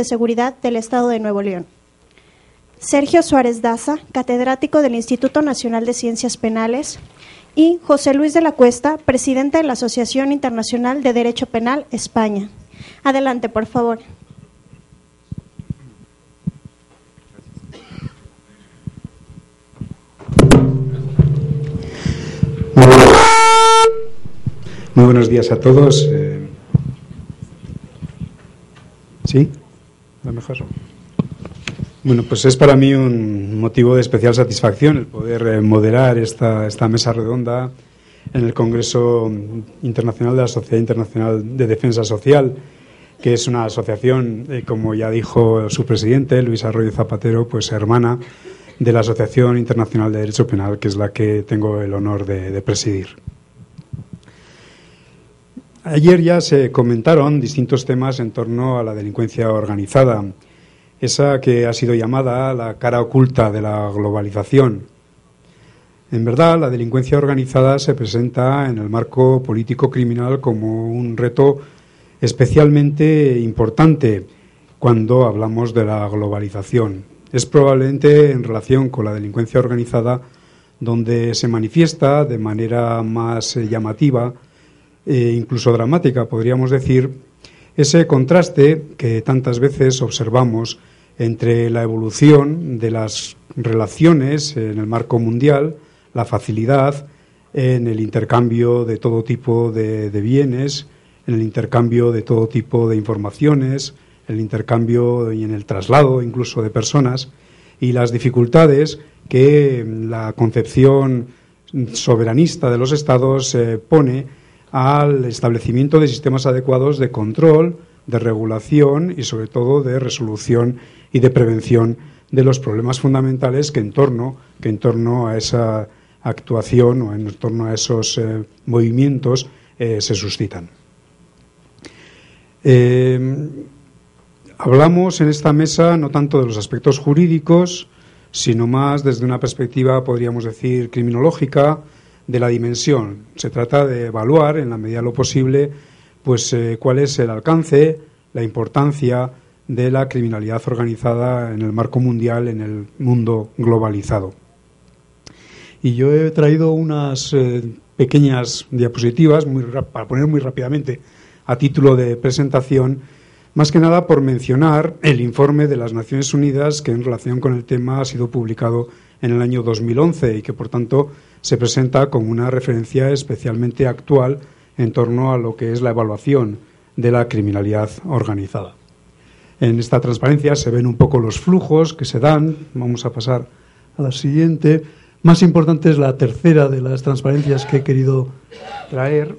de Seguridad del Estado de Nuevo León. Sergio Suárez Daza, catedrático del Instituto Nacional de Ciencias Penales, y José Luis de la Cuesta, presidente de la Asociación Internacional de Derecho Penal, España. Adelante, por favor. Muy buenos días a todos. ¿Sí? ¿Va mejor? Bueno, pues es para mí un motivo de especial satisfacción el poder moderar esta mesa redonda en el Congreso Internacional de la Sociedad Internacional de Defensa Social, que es una asociación, como ya dijo su presidente, Luis Arroyo Zapatero, pues hermana de la Asociación Internacional de Derecho Penal, que es la que tengo el honor de presidir. Ayer ya se comentaron distintos temas en torno a la delincuencia organizada, esa que ha sido llamada la cara oculta de la globalización. En verdad, la delincuencia organizada se presenta en el marco político-criminal como un reto especialmente importante cuando hablamos de la globalización. Es probablemente en relación con la delincuencia organizada donde se manifiesta de manera más llamativa incluso dramática, podríamos decir, ese contraste que tantas veces observamos entre la evolución de las relaciones en el marco mundial, la facilidad en el intercambio de todo tipo de bienes, en el intercambio de todo tipo de informaciones, en el intercambio y en el traslado incluso de personas, y las dificultades que la concepción soberanista de los Estados pone al establecimiento de sistemas adecuados de control, de regulación y sobre todo de resolución y de prevención de los problemas fundamentales que en torno a esa actuación o en torno a esos movimientos se suscitan. Hablamos en esta mesa no tanto de los aspectos jurídicos, sino más desde una perspectiva, podríamos decir, criminológica, de la dimensión. Se trata de evaluar, en la medida de lo posible, pues cuál es el alcance, la importancia de la criminalidad organizada en el marco mundial, en el mundo globalizado. Y yo he traído unas pequeñas diapositivas para poner muy rápidamente a título de presentación, más que nada por mencionar el informe de las Naciones Unidas que en relación con el tema ha sido publicado en el año 2011 y que por tanto se presenta como una referencia especialmente actual en torno a lo que es la evaluación de la criminalidad organizada. En esta transparencia se ven un poco los flujos que se dan. Vamos a pasar a la siguiente. Más importante es la tercera de las transparencias que he querido traer,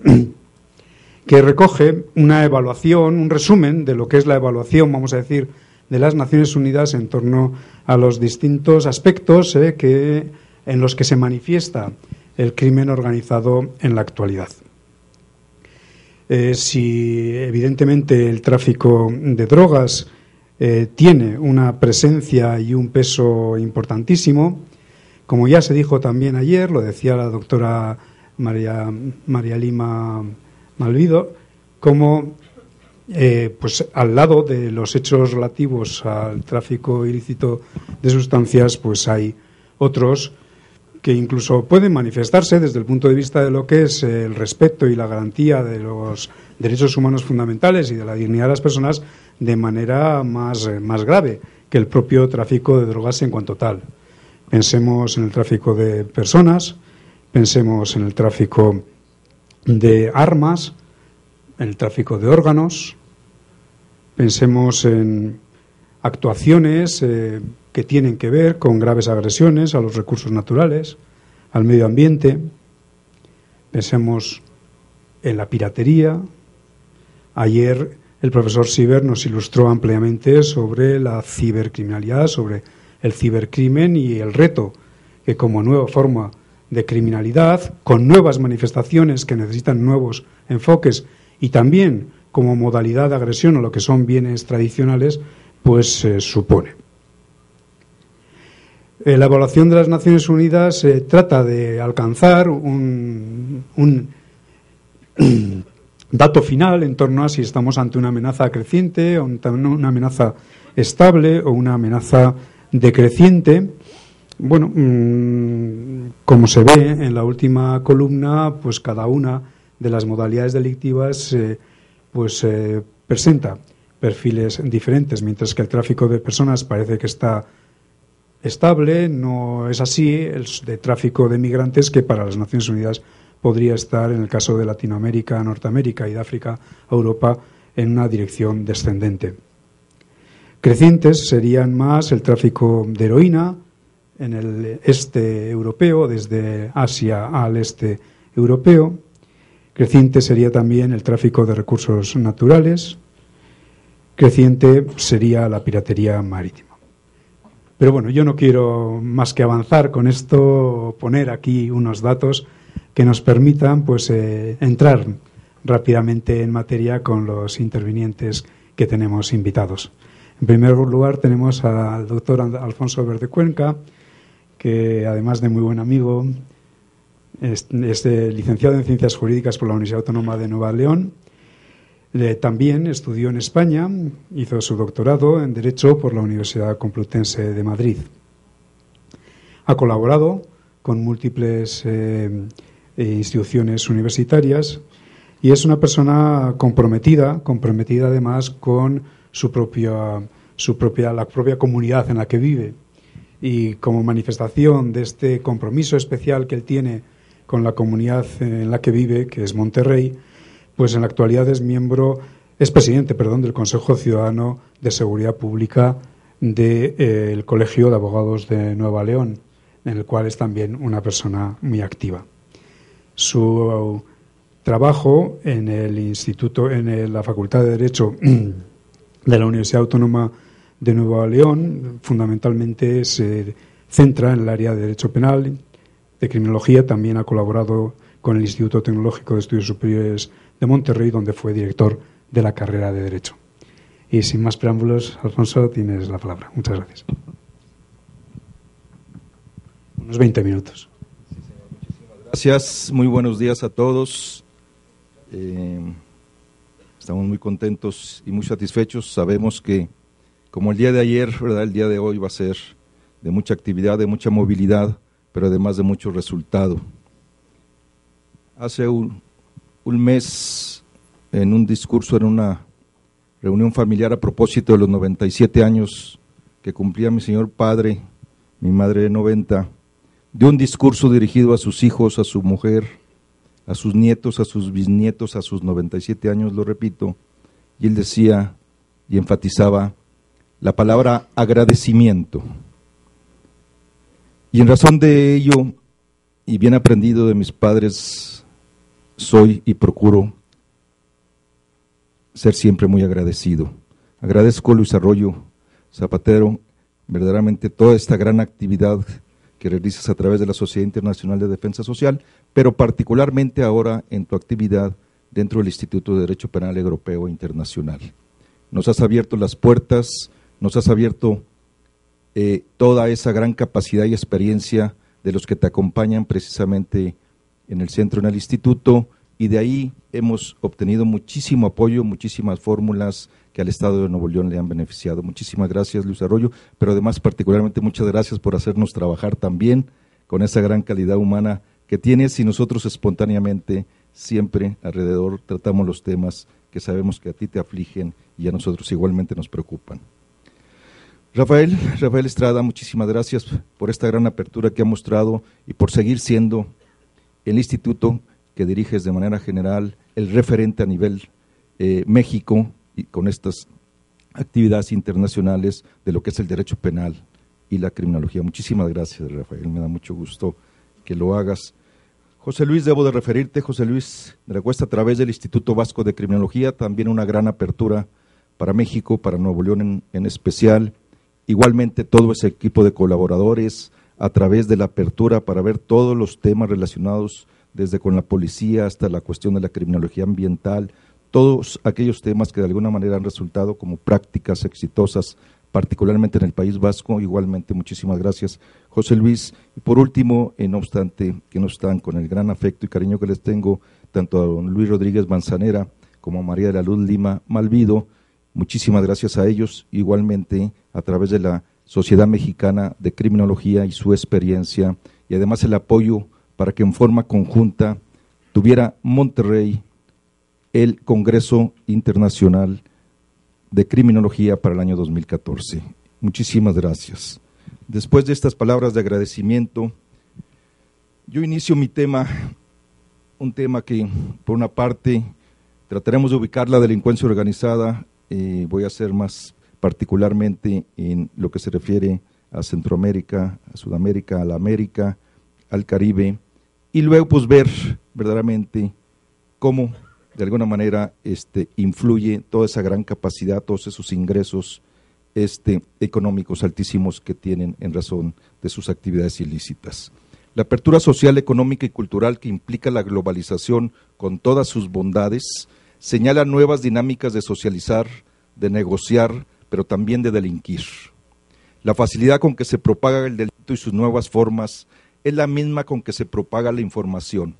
que recoge una evaluación, un resumen de lo que es la evaluación, vamos a decir, de las Naciones Unidas en torno a los distintos aspectos en los que se manifiesta el crimen organizado en la actualidad. Si evidentemente el tráfico de drogas tiene una presencia y un peso importantísimo, como ya se dijo también ayer, lo decía la doctora María Lima Malvido, como pues al lado de los hechos relativos al tráfico ilícito de sustancias, pues hay otros que incluso pueden manifestarse desde el punto de vista de lo que es el respeto y la garantía de los derechos humanos fundamentales y de la dignidad de las personas de manera más grave que el propio tráfico de drogas en cuanto tal. Pensemos en el tráfico de personas, pensemos en el tráfico de armas, en el tráfico de órganos, pensemos en actuaciones que tienen que ver con graves agresiones a los recursos naturales, al medio ambiente. Pensemos en la piratería. Ayer el profesor Sieber nos ilustró ampliamente sobre la cibercriminalidad, sobre el cibercrimen y el reto que como nueva forma de criminalidad, con nuevas manifestaciones que necesitan nuevos enfoques y también como modalidad de agresión a lo que son bienes tradicionales, pues supone. La evaluación de las Naciones Unidas trata de alcanzar dato final en torno a si estamos ante una amenaza creciente, o una amenaza estable o una amenaza decreciente. Bueno, como se ve en la última columna, pues cada una de las modalidades delictivas presenta perfiles diferentes, mientras que el tráfico de personas parece que está estable. No es así el de tráfico de migrantes, que para las Naciones Unidas podría estar, en el caso de Latinoamérica a Norteamérica y de África a Europa, en una dirección descendente. Crecientes serían más el tráfico de heroína en el este europeo, desde Asia al este europeo. Creciente sería también el tráfico de recursos naturales. Creciente sería la piratería marítima. Pero bueno, yo no quiero más que avanzar con esto, poner aquí unos datos que nos permitan entrar rápidamente en materia con los intervinientes que tenemos invitados. En primer lugar tenemos al doctor Alfonso Verdecuenca, que además de muy buen amigo es licenciado en Ciencias Jurídicas por la Universidad Autónoma de Nueva León. También estudió en España, hizo su doctorado en Derecho por la Universidad Complutense de Madrid. Ha colaborado con múltiples instituciones universitarias y es una persona comprometida además con la propia comunidad en la que vive, y como manifestación de este compromiso especial que él tiene con la comunidad en la que vive, que es Monterrey, pues en la actualidad es presidente del Consejo Ciudadano de Seguridad Pública del Colegio de Abogados de Nueva León, en el cual es también una persona muy activa. Su trabajo en la Facultad de Derecho de la Universidad Autónoma de Nueva León fundamentalmente se centra en el área de Derecho Penal, de Criminología. También ha colaborado con el Instituto Tecnológico de Estudios Superiores de Monterrey, donde fue director de la carrera de Derecho. Y sin más preámbulos, Alfonso, tienes la palabra. Muchas gracias. Unos 20 minutos. Gracias, muy buenos días a todos. Estamos muy contentos y muy satisfechos. Sabemos que, como el día de ayer, ¿verdad?, el día de hoy va a ser de mucha actividad, de mucha movilidad, pero además de mucho resultado. Hace un mes, en un discurso en una reunión familiar a propósito de los 97 años que cumplía mi señor padre, mi madre de 90, dio un discurso dirigido a sus hijos, a su mujer, a sus nietos, a sus bisnietos, a sus 97 años, lo repito, y él decía y enfatizaba la palabra agradecimiento. Y en razón de ello, y bien aprendido de mis padres, soy y procuro ser siempre muy agradecido. Agradezco a Luis Arroyo Zapatero verdaderamente toda esta gran actividad que realizas a través de la Sociedad Internacional de Defensa Social, pero particularmente ahora en tu actividad dentro del Instituto de Derecho Penal Europeo e Internacional. Nos has abierto las puertas, nos has abierto toda esa gran capacidad y experiencia de los que te acompañan precisamente en el centro, en el instituto, y de ahí hemos obtenido muchísimo apoyo, muchísimas fórmulas que al Estado de Nuevo León le han beneficiado. Muchísimas gracias, Luis Arroyo, pero además particularmente muchas gracias por hacernos trabajar también con esa gran calidad humana que tienes, y nosotros espontáneamente siempre alrededor tratamos los temas que sabemos que a ti te afligen y a nosotros igualmente nos preocupan. Rafael Estrada, muchísimas gracias por esta gran apertura que ha mostrado y por seguir siendo el instituto que diriges de manera general, el referente a nivel México, y con estas actividades internacionales de lo que es el derecho penal y la criminología. Muchísimas gracias, Rafael, me da mucho gusto que lo hagas. José Luis, debo de referirte, José Luis de la Cuesta, a través del Instituto Vasco de Criminología, también una gran apertura para México, para Nuevo León en especial. Igualmente todo ese equipo de colaboradores a través de la apertura para ver todos los temas relacionados desde con la policía hasta la cuestión de la criminología ambiental, todos aquellos temas que de alguna manera han resultado como prácticas exitosas, particularmente en el País Vasco. Igualmente muchísimas gracias, José Luis. Y por último, no obstante que no están, con el gran afecto y cariño que les tengo, tanto a don Luis Rodríguez Manzanera como María de la Luz Lima Malvido. Muchísimas gracias a ellos, igualmente a través de la Sociedad Mexicana de Criminología y su experiencia, y además el apoyo para que en forma conjunta tuviera Monterrey el Congreso Internacional de Criminología para el año 2014. Muchísimas gracias. Después de estas palabras de agradecimiento, yo inicio mi tema, un tema que por una parte trataremos de ubicar la delincuencia organizada, voy a hacer más particularmente en lo que se refiere a Centroamérica, a Sudamérica, a la América, al Caribe, y luego pues ver verdaderamente cómo de alguna manera influye toda esa gran capacidad, todos esos ingresos económicos altísimos que tienen en razón de sus actividades ilícitas. La apertura social, económica y cultural que implica la globalización con todas sus bondades señala nuevas dinámicas de socializar, de negociar, pero también de delinquir. La facilidad con que se propaga el delito y sus nuevas formas es la misma con que se propaga la información.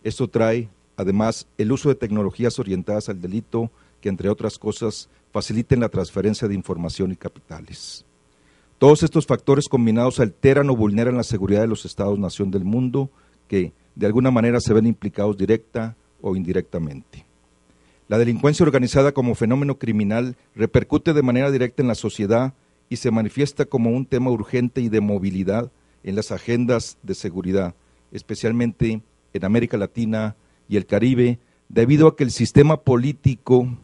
Esto trae, además, el uso de tecnologías orientadas al delito que, entre otras cosas, faciliten la transferencia de información y capitales. Todos estos factores combinados alteran o vulneran la seguridad de los estados-nación del mundo que, de alguna manera, se ven implicados directa o indirectamente. La delincuencia organizada como fenómeno criminal repercute de manera directa en la sociedad y se manifiesta como un tema urgente y de movilidad en las agendas de seguridad, especialmente en América Latina y el Caribe, debido a que el sistema político,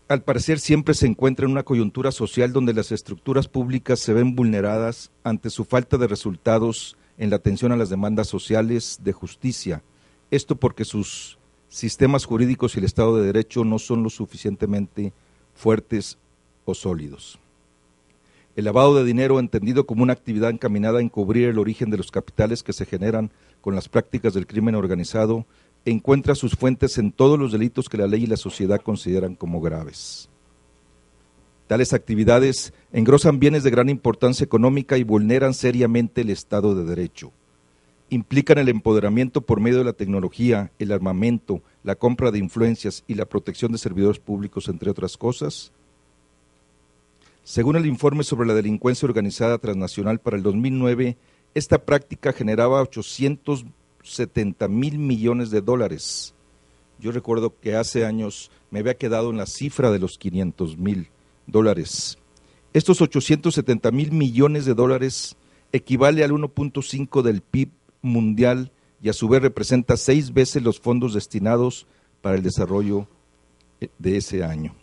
al parecer, siempre se encuentra en una coyuntura social donde las estructuras públicas se ven vulneradas ante su falta de resultados en la atención a las demandas sociales de justicia. Esto porque sus sistemas jurídicos y el Estado de Derecho no son lo suficientemente fuertes o sólidos. El lavado de dinero, entendido como una actividad encaminada a encubrir el origen de los capitales que se generan con las prácticas del crimen organizado, encuentra sus fuentes en todos los delitos que la ley y la sociedad consideran como graves. Tales actividades engrosan bienes de gran importancia económica y vulneran seriamente el Estado de Derecho. Implican el empoderamiento por medio de la tecnología, el armamento, la compra de influencias y la protección de servidores públicos, entre otras cosas. Según el informe sobre la delincuencia organizada transnacional para el 2009, esta práctica generaba 870,000 millones de dólares. Yo recuerdo que hace años me había quedado en la cifra de los 500,000 dólares. Estos 870,000 millones de dólares equivale al 1.5 del PIB mundial y a su vez representa 6 veces los fondos destinados para el desarrollo de ese año.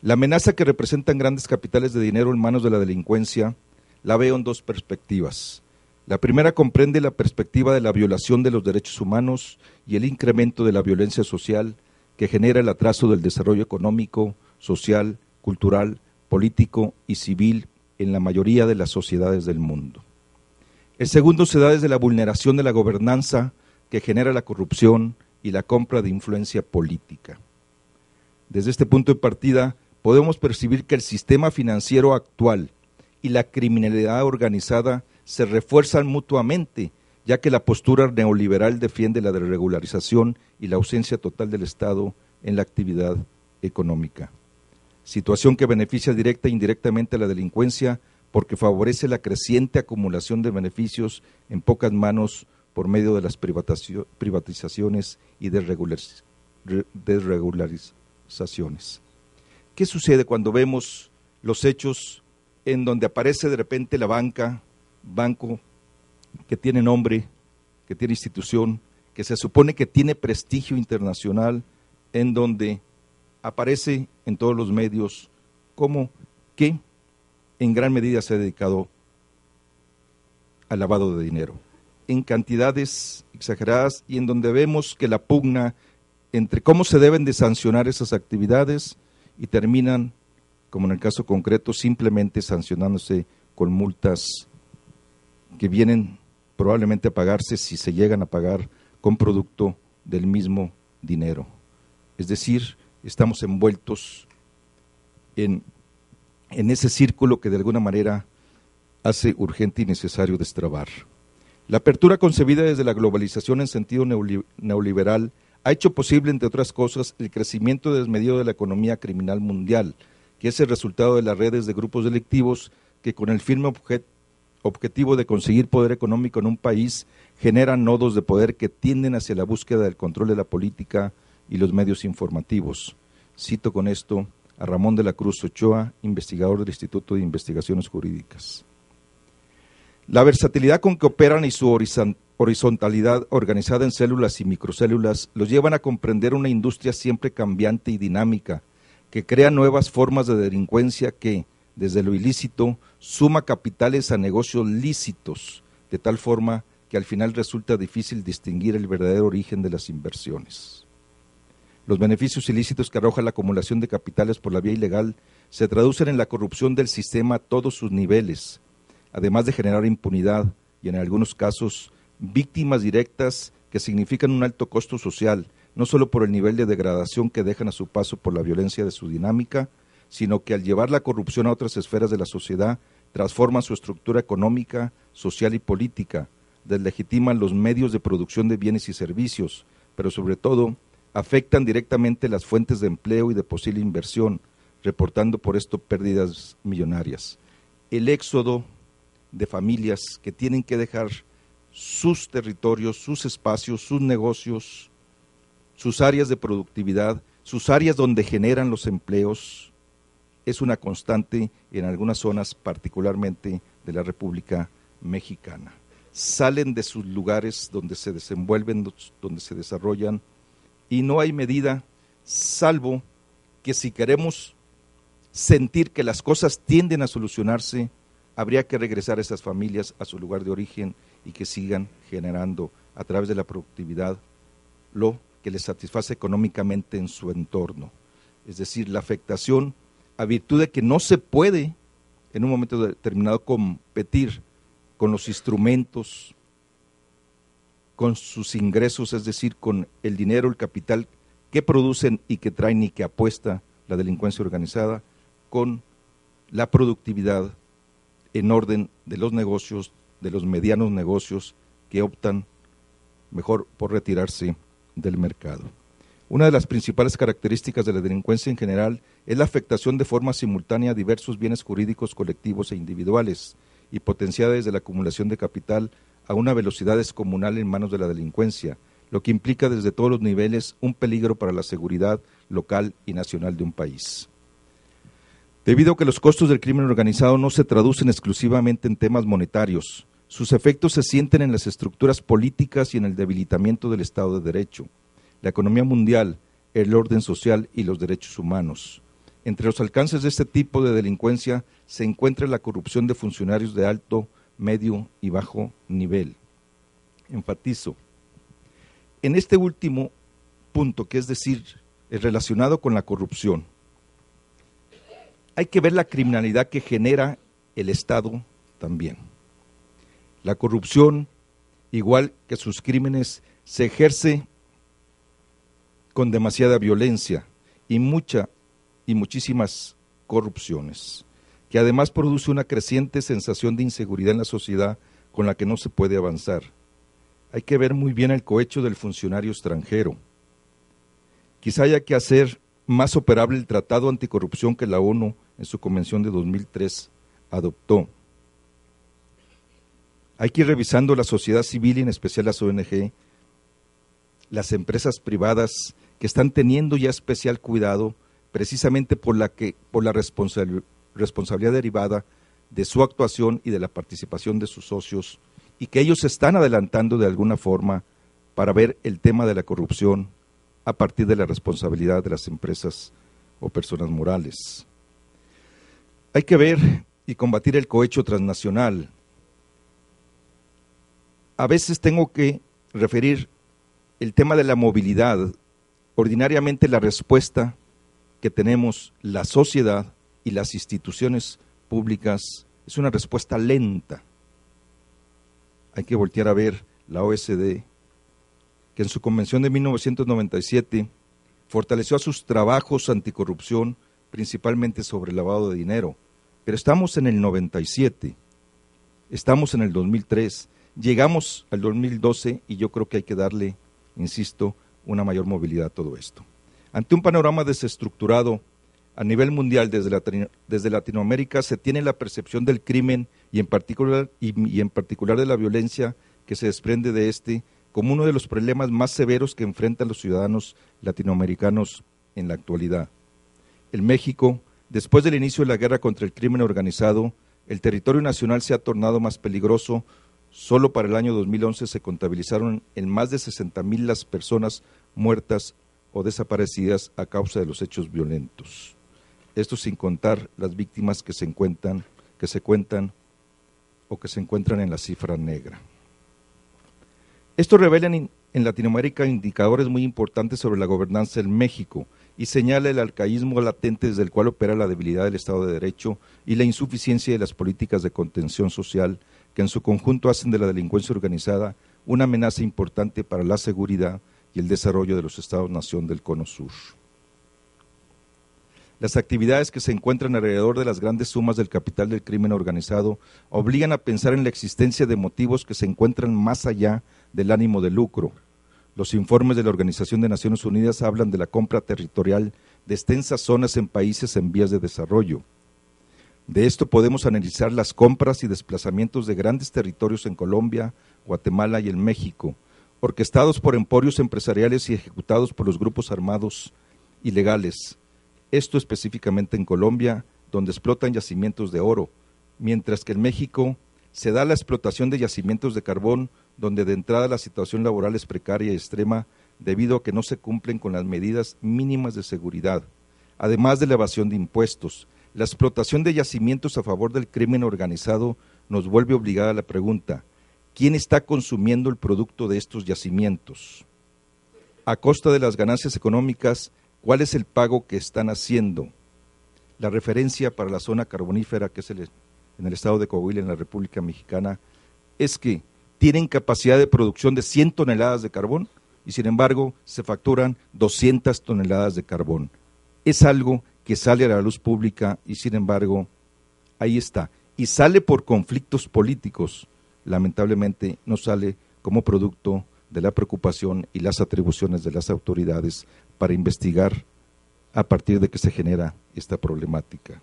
La amenaza que representan grandes capitales de dinero en manos de la delincuencia la veo en dos perspectivas. La primera comprende la perspectiva de la violación de los derechos humanos y el incremento de la violencia social que genera el atraso del desarrollo económico, social, cultural, político y civil en la mayoría de las sociedades del mundo. El segundo se da desde la vulneración de la gobernanza que genera la corrupción y la compra de influencia política. Desde este punto de partida, podemos percibir que el sistema financiero actual y la criminalidad organizada se refuerzan mutuamente, ya que la postura neoliberal defiende la desregularización y la ausencia total del Estado en la actividad económica. Situación que beneficia directa e indirectamente a la delincuencia porque favorece la creciente acumulación de beneficios en pocas manos por medio de las privatizaciones y desregularizaciones. ¿Qué sucede cuando vemos los hechos en donde aparece de repente la banco que tiene nombre, que tiene institución, que se supone que tiene prestigio internacional, en donde aparece en todos los medios como que en gran medida se ha dedicado al lavado de dinero, en cantidades exageradas y en donde vemos que la pugna entre cómo se deben de sancionar esas actividades y terminan, como en el caso concreto, simplemente sancionándose con multas que vienen probablemente a pagarse, si se llegan a pagar, con producto del mismo dinero. Es decir, estamos envueltos en ese círculo que de alguna manera hace urgente y necesario destrabar. La apertura concebida desde la globalización en sentido neoliberal ha hecho posible, entre otras cosas, el crecimiento desmedido de la economía criminal mundial, que es el resultado de las redes de grupos delictivos que, con el firme objetivo de conseguir poder económico en un país, generan nodos de poder que tienden hacia la búsqueda del control de la política y los medios informativos. Cito con esto a Ramón de la Cruz Ochoa, investigador del Instituto de Investigaciones Jurídicas. La versatilidad con que operan y su horizontalidad organizada en células y microcélulas los llevan a comprender una industria siempre cambiante y dinámica, que crea nuevas formas de delincuencia que, desde lo ilícito, suma capitales a negocios lícitos, de tal forma que al final resulta difícil distinguir el verdadero origen de las inversiones. Los beneficios ilícitos que arroja la acumulación de capitales por la vía ilegal se traducen en la corrupción del sistema a todos sus niveles, además de generar impunidad y, en algunos casos, víctimas directas que significan un alto costo social, no solo por el nivel de degradación que dejan a su paso por la violencia de su dinámica, sino que al llevar la corrupción a otras esferas de la sociedad, transforman su estructura económica, social y política, deslegitiman los medios de producción de bienes y servicios, pero sobre todo afectan directamente las fuentes de empleo y de posible inversión, reportando por esto pérdidas millonarias. El éxodo de familias que tienen que dejar sus territorios, sus espacios, sus negocios, sus áreas de productividad, sus áreas donde generan los empleos, es una constante en algunas zonas, particularmente de la República Mexicana. Salen de sus lugares donde se desenvuelven, donde se desarrollan, y no hay medida, salvo que si queremos sentir que las cosas tienden a solucionarse, habría que regresar a esas familias a su lugar de origen y que sigan generando a través de la productividad lo que les satisface económicamente en su entorno. Es decir, la afectación a virtud de que no se puede en un momento determinado competir con los instrumentos, con sus ingresos, es decir, con el dinero, el capital que producen y que traen y que apuesta la delincuencia organizada, con la productividad en orden de los negocios, de los medianos negocios que optan mejor por retirarse del mercado. Una de las principales características de la delincuencia en general es la afectación de forma simultánea a diversos bienes jurídicos colectivos e individuales y potenciada desde la acumulación de capital a una velocidad descomunal en manos de la delincuencia, lo que implica desde todos los niveles un peligro para la seguridad local y nacional de un país. Debido a que los costos del crimen organizado no se traducen exclusivamente en temas monetarios, sus efectos se sienten en las estructuras políticas y en el debilitamiento del Estado de Derecho, la economía mundial, el orden social y los derechos humanos. Entre los alcances de este tipo de delincuencia se encuentra la corrupción de funcionarios de alto, medio y bajo nivel. Enfatizo, en este último punto, que es decir, el relacionado con la corrupción, hay que ver la criminalidad que genera el Estado también. La corrupción, igual que sus crímenes, se ejerce con demasiada violencia y muchísimas corrupciones, que además produce una creciente sensación de inseguridad en la sociedad con la que no se puede avanzar. Hay que ver muy bien el cohecho del funcionario extranjero. Quizá haya que hacer más operable el Tratado Anticorrupción que la ONU en su Convención de 2003 adoptó. Hay que ir revisando la sociedad civil y en especial las ONG, las empresas privadas que están teniendo ya especial cuidado precisamente por la responsabilidad derivada de su actuación y de la participación de sus socios, y que ellos se están adelantando de alguna forma para ver el tema de la corrupción a partir de la responsabilidad de las empresas o personas morales. Hay que ver y combatir el cohecho transnacional. A veces tengo que referir el tema de la movilidad. Ordinariamente la respuesta que tenemos la sociedad y las instituciones públicas es una respuesta lenta. Hay que voltear a ver la OSD, que en su convención de 1997 fortaleció a sus trabajos anticorrupción principalmente sobre el lavado de dinero. Pero estamos en el 97, estamos en el 2003, Llegamos al 2012 y yo creo que hay que darle, insisto, una mayor movilidad a todo esto. Ante un panorama desestructurado a nivel mundial desde Latinoamérica, se tiene la percepción del crimen y en particular de la violencia que se desprende de este como uno de los problemas más severos que enfrentan los ciudadanos latinoamericanos en la actualidad. En México, después del inicio de la guerra contra el crimen organizado, el territorio nacional se ha tornado más peligroso. Solo para el año 2011 se contabilizaron en más de 60,000 las personas muertas o desaparecidas a causa de los hechos violentos. Esto sin contar las víctimas que se cuentan en la cifra negra. Esto revela en Latinoamérica indicadores muy importantes sobre la gobernanza en México y señala el arcaísmo latente desde el cual opera la debilidad del Estado de Derecho y la insuficiencia de las políticas de contención social que en su conjunto hacen de la delincuencia organizada una amenaza importante para la seguridad y el desarrollo de los Estados-nación del Cono Sur. Las actividades que se encuentran alrededor de las grandes sumas del capital del crimen organizado obligan a pensar en la existencia de motivos que se encuentran más allá del ánimo de lucro. Los informes de la Organización de Naciones Unidas hablan de la compra territorial de extensas zonas en países en vías de desarrollo. De esto podemos analizar las compras y desplazamientos de grandes territorios en Colombia, Guatemala y en México, orquestados por emporios empresariales y ejecutados por los grupos armados ilegales. Esto específicamente en Colombia, donde explotan yacimientos de oro, mientras que en México se da la explotación de yacimientos de carbón, donde de entrada la situación laboral es precaria y extrema debido a que no se cumplen con las medidas mínimas de seguridad, además de la evasión de impuestos. La explotación de yacimientos a favor del crimen organizado nos vuelve obligada a la pregunta: ¿quién está consumiendo el producto de estos yacimientos? A costa de las ganancias económicas, ¿cuál es el pago que están haciendo? La referencia para la zona carbonífera, que es en el estado de Coahuila, en la República Mexicana, es que tienen capacidad de producción de 100 toneladas de carbón y sin embargo se facturan 200 toneladas de carbón. Es algo que sale a la luz pública y sin embargo ahí está. Y sale por conflictos políticos, lamentablemente no sale como producto de la preocupación y las atribuciones de las autoridades para investigar a partir de que se genera esta problemática.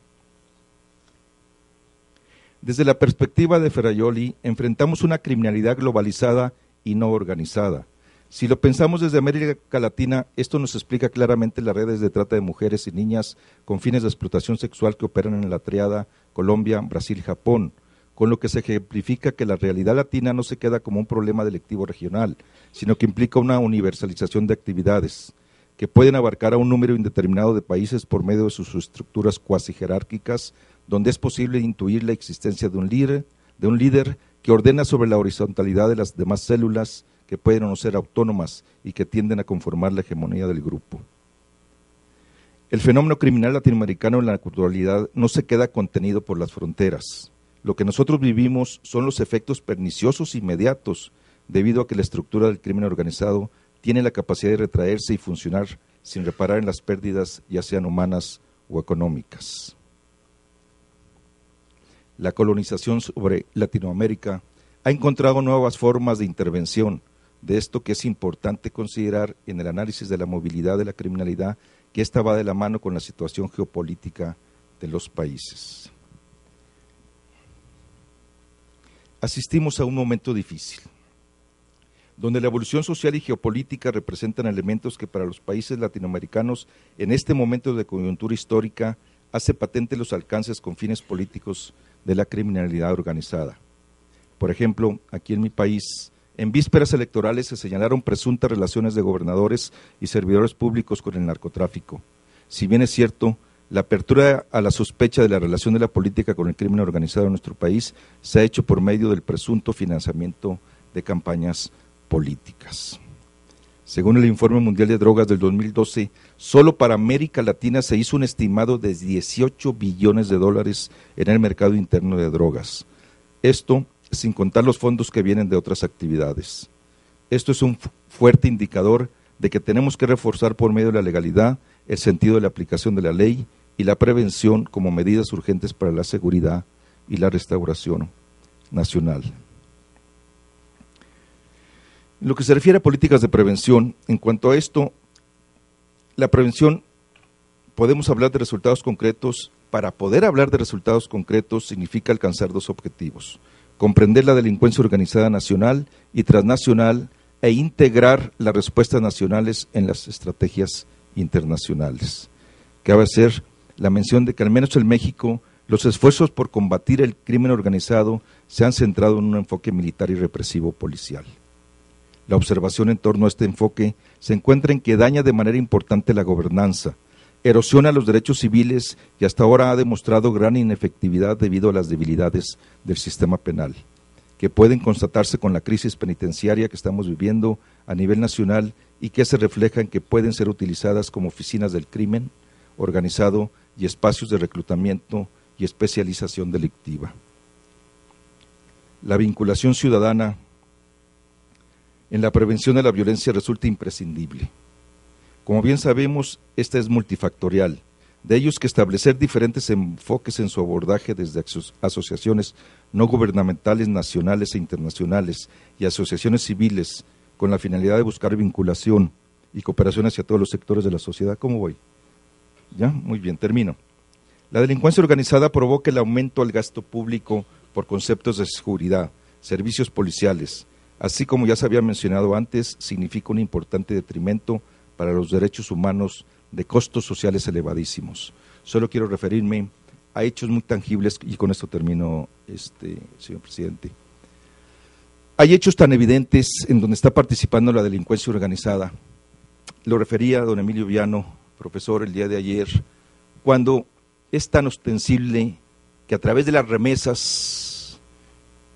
Desde la perspectiva de Ferrajoli, enfrentamos una criminalidad globalizada y no organizada. Si lo pensamos desde América Latina, esto nos explica claramente las redes de trata de mujeres y niñas con fines de explotación sexual que operan en la triada Colombia, Brasil y Japón, con lo que se ejemplifica que la realidad latina no se queda como un problema delictivo regional, sino que implica una universalización de actividades que pueden abarcar a un número indeterminado de países por medio de sus estructuras cuasi jerárquicas, donde es posible intuir la existencia de un líder que ordena sobre la horizontalidad de las demás células que pueden o no ser autónomas y que tienden a conformar la hegemonía del grupo. El fenómeno criminal latinoamericano en la actualidad no se queda contenido por las fronteras. Lo que nosotros vivimos son los efectos perniciosos inmediatos, debido a que la estructura del crimen organizado tiene la capacidad de retraerse y funcionar sin reparar en las pérdidas, ya sean humanas o económicas. La colonización sobre Latinoamérica ha encontrado nuevas formas de intervención. De esto que es importante considerar en el análisis de la movilidad de la criminalidad, que esta va de la mano con la situación geopolítica de los países. Asistimos a un momento difícil, donde la evolución social y geopolítica representan elementos que para los países latinoamericanos en este momento de coyuntura histórica hace patente los alcances con fines políticos de la criminalidad organizada. Por ejemplo, aquí en mi país, en vísperas electorales se señalaron presuntas relaciones de gobernadores y servidores públicos con el narcotráfico. Si bien es cierto, la apertura a la sospecha de la relación de la política con el crimen organizado en nuestro país se ha hecho por medio del presunto financiamiento de campañas políticas. Según el Informe Mundial de Drogas del 2012, solo para América Latina se hizo un estimado de 18 billones de dólares en el mercado interno de drogas. Esto sin contar los fondos que vienen de otras actividades. Esto es un fuerte indicador de que tenemos que reforzar por medio de la legalidad el sentido de la aplicación de la ley y la prevención como medidas urgentes para la seguridad y la restauración nacional. En lo que se refiere a políticas de prevención, en cuanto a esto, la prevención, podemos hablar de resultados concretos. Para poder hablar de resultados concretos significa alcanzar dos objetivos: comprender la delincuencia organizada nacional y transnacional e integrar las respuestas nacionales en las estrategias internacionales. Cabe hacer la mención de que al menos en México los esfuerzos por combatir el crimen organizado se han centrado en un enfoque militar y represivo policial. La observación en torno a este enfoque se encuentra en que daña de manera importante la gobernanza, erosiona los derechos civiles y hasta ahora ha demostrado gran inefectividad debido a las debilidades del sistema penal, que pueden constatarse con la crisis penitenciaria que estamos viviendo a nivel nacional y que se refleja en que pueden ser utilizadas como oficinas del crimen organizado y espacios de reclutamiento y especialización delictiva. La vinculación ciudadana en la prevención de la violencia resulta imprescindible. Como bien sabemos, esta es multifactorial. De ellos que establecer diferentes enfoques en su abordaje desde asociaciones no gubernamentales nacionales e internacionales y asociaciones civiles con la finalidad de buscar vinculación y cooperación hacia todos los sectores de la sociedad. ¿Cómo voy? ¿Ya? Muy bien, termino. La delincuencia organizada provoca el aumento al gasto público por conceptos de seguridad, servicios policiales, así como ya se había mencionado antes, significa un importante detrimento para los derechos humanos de costos sociales elevadísimos. Solo quiero referirme a hechos muy tangibles y con esto termino, señor presidente. Hay hechos tan evidentes en donde está participando la delincuencia organizada. Lo refería don Emilio Viano, profesor, el día de ayer, cuando es tan ostensible que a través de las remesas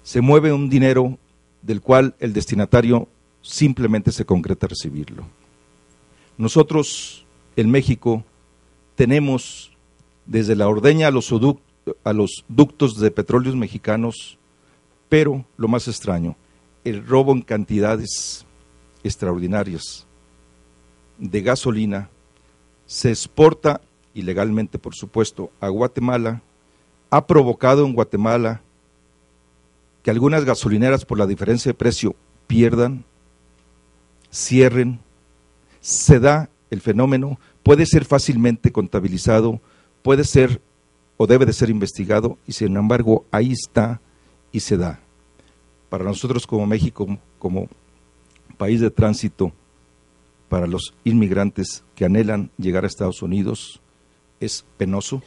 se mueve un dinero del cual el destinatario simplemente se concreta a recibirlo. Nosotros en México tenemos desde la ordeña a los ductos de petróleos mexicanos, pero lo más extraño, el robo en cantidades extraordinarias de gasolina se exporta ilegalmente, por supuesto, a Guatemala, ha provocado en Guatemala que algunas gasolineras por la diferencia de precio pierdan, cierren. Se da el fenómeno, puede ser fácilmente contabilizado, puede ser o debe de ser investigado y sin embargo ahí está y se da. Para nosotros como México, como país de tránsito, para los inmigrantes que anhelan llegar a Estados Unidos, es penoso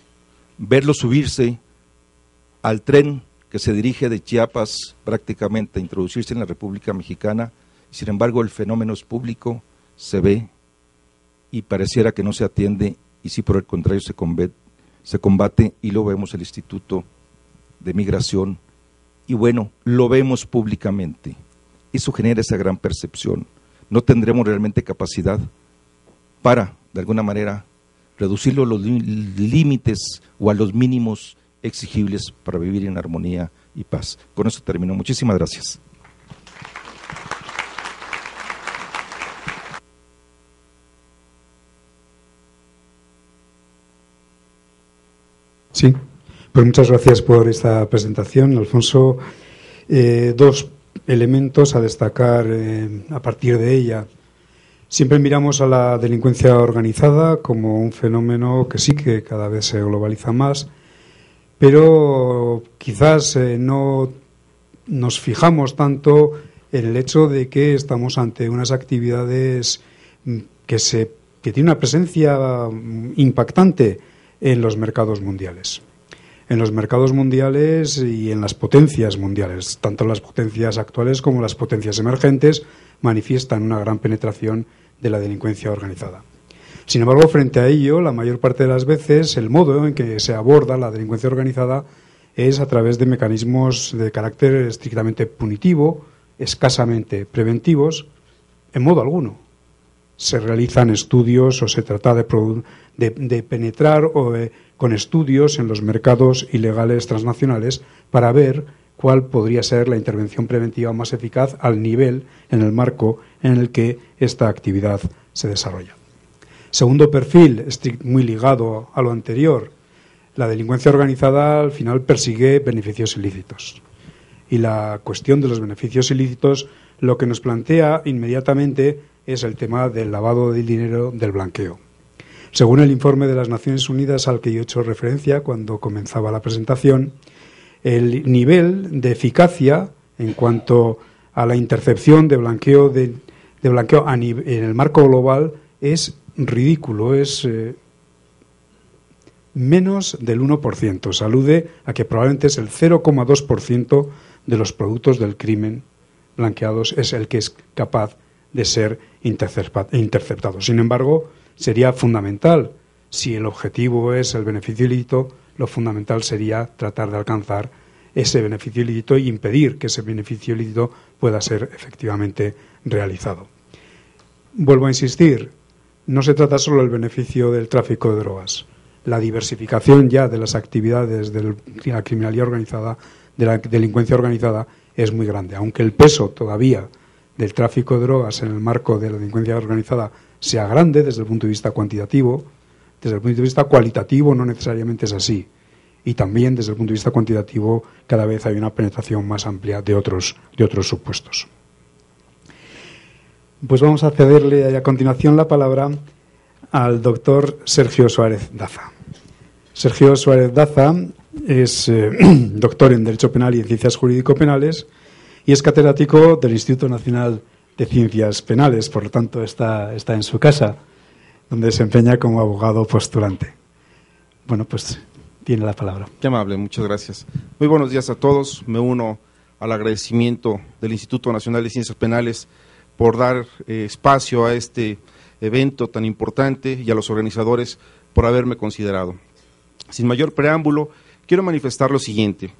verlos subirse al tren que se dirige de Chiapas prácticamente a introducirse en la República Mexicana, sin embargo el fenómeno es público, se ve y pareciera que no se atiende y sí por el contrario se combate y lo vemos el Instituto de Migración y bueno, lo vemos públicamente. Eso genera esa gran percepción. No tendremos realmente capacidad para, de alguna manera, reducirlo a los límites o a los mínimos exigibles para vivir en armonía y paz. Con eso termino. Muchísimas gracias. Sí, pues muchas gracias por esta presentación, Alfonso. Dos elementos a destacar a partir de ella. Siempre miramos a la delincuencia organizada como un fenómeno que sí que cada vez se globaliza más, pero quizás no nos fijamos tanto en el hecho de que estamos ante unas actividades que tienen una presencia impactante en los mercados mundiales. En los mercados mundiales y en las potencias mundiales, tanto las potencias actuales como las potencias emergentes, manifiestan una gran penetración de la delincuencia organizada. Sin embargo, frente a ello, la mayor parte de las veces, el modo en que se aborda la delincuencia organizada es a través de mecanismos de carácter estrictamente punitivo, escasamente preventivos, en modo alguno. Se realizan estudios o se trata de penetrar con estudios en los mercados ilegales transnacionales para ver cuál podría ser la intervención preventiva más eficaz al nivel, en el marco en el que esta actividad se desarrolla. Segundo perfil, muy ligado a lo anterior, la delincuencia organizada al final persigue beneficios ilícitos. Y la cuestión de los beneficios ilícitos lo que nos plantea inmediatamente es el tema del lavado del dinero, del blanqueo. Según el informe de las Naciones Unidas al que yo he hecho referencia cuando comenzaba la presentación, el nivel de eficacia en cuanto a la intercepción de blanqueo en el marco global es ridículo, es menos del 1%. Se alude a que probablemente es el 0,2% de los productos del crimen blanqueados es el que es capaz de ser interceptado. Sin embargo, sería fundamental, si el objetivo es el beneficio ilícito, lo fundamental sería tratar de alcanzar ese beneficio ilícito e impedir que ese beneficio ilícito pueda ser efectivamente realizado. Vuelvo a insistir, no se trata solo del beneficio del tráfico de drogas. La diversificación ya de las actividades de la criminalidad organizada, de la delincuencia organizada, es muy grande. Aunque el peso todavía del tráfico de drogas en el marco de la delincuencia organizada sea grande desde el punto de vista cuantitativo, desde el punto de vista cualitativo no necesariamente es así. Y también desde el punto de vista cuantitativo cada vez hay una penetración más amplia de otros supuestos. Pues vamos a cederle a continuación la palabra al doctor Sergio Suárez Daza. Sergio Suárez Daza es doctor en Derecho Penal y en Ciencias Jurídico-Penales y es catedrático del Instituto Nacional de Ciencias Penales, por lo tanto está en su casa, donde desempeña como abogado postulante. Bueno, pues tiene la palabra. Qué amable, muchas gracias. Muy buenos días a todos. Me uno al agradecimiento del Instituto Nacional de Ciencias Penales por dar espacio a este evento tan importante y a los organizadores por haberme considerado. Sin mayor preámbulo, quiero manifestar lo siguiente.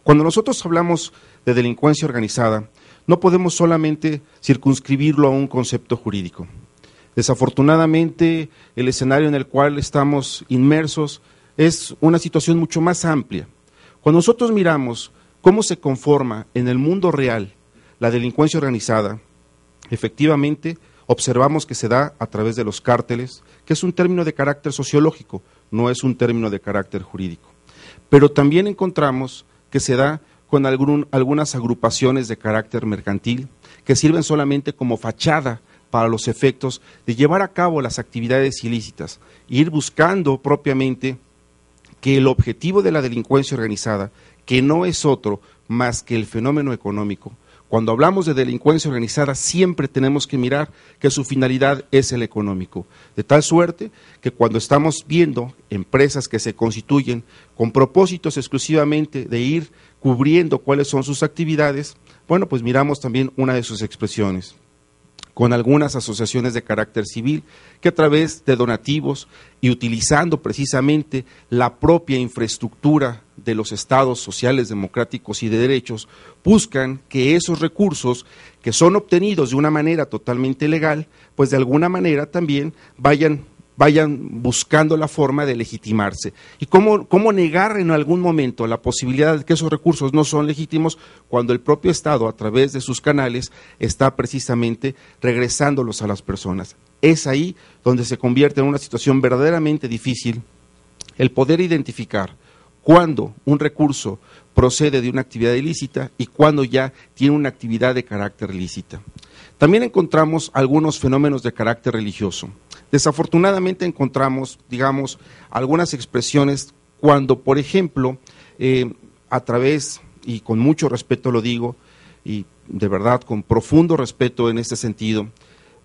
Cuando nosotros hablamos de delincuencia organizada, no podemos solamente circunscribirlo a un concepto jurídico. Desafortunadamente, el escenario en el cual estamos inmersos es una situación mucho más amplia. Cuando nosotros miramos cómo se conforma en el mundo real la delincuencia organizada, efectivamente observamos que se da a través de los cárteles, que es un término de carácter sociológico, no es un término de carácter jurídico. Pero también encontramos que se da con algunas agrupaciones de carácter mercantil que sirven solamente como fachada para los efectos de llevar a cabo las actividades ilícitas, e ir buscando propiamente que el objetivo de la delincuencia organizada, que no es otro más que el fenómeno económico. Cuando hablamos de delincuencia organizada siempre tenemos que mirar que su finalidad es el económico, de tal suerte que cuando estamos viendo empresas que se constituyen con propósitos exclusivamente de ir cubriendo cuáles son sus actividades, bueno, pues miramos también una de sus expresiones, con algunas asociaciones de carácter civil que a través de donativos y utilizando precisamente la propia infraestructura de los estados sociales, democráticos y de derechos, buscan que esos recursos que son obtenidos de una manera totalmente legal, pues de alguna manera también vayan buscando la forma de legitimarse. ¿Y cómo negar en algún momento la posibilidad de que esos recursos no son legítimos cuando el propio Estado, a través de sus canales, está precisamente regresándolos a las personas? Es ahí donde se convierte en una situación verdaderamente difícil el poder identificar cuándo un recurso procede de una actividad ilícita y cuándo ya tiene una actividad de carácter lícita. También encontramos algunos fenómenos de carácter religioso. Desafortunadamente encontramos, digamos, algunas expresiones cuando, por ejemplo, a través, y con mucho respeto lo digo, y de verdad con profundo respeto en este sentido,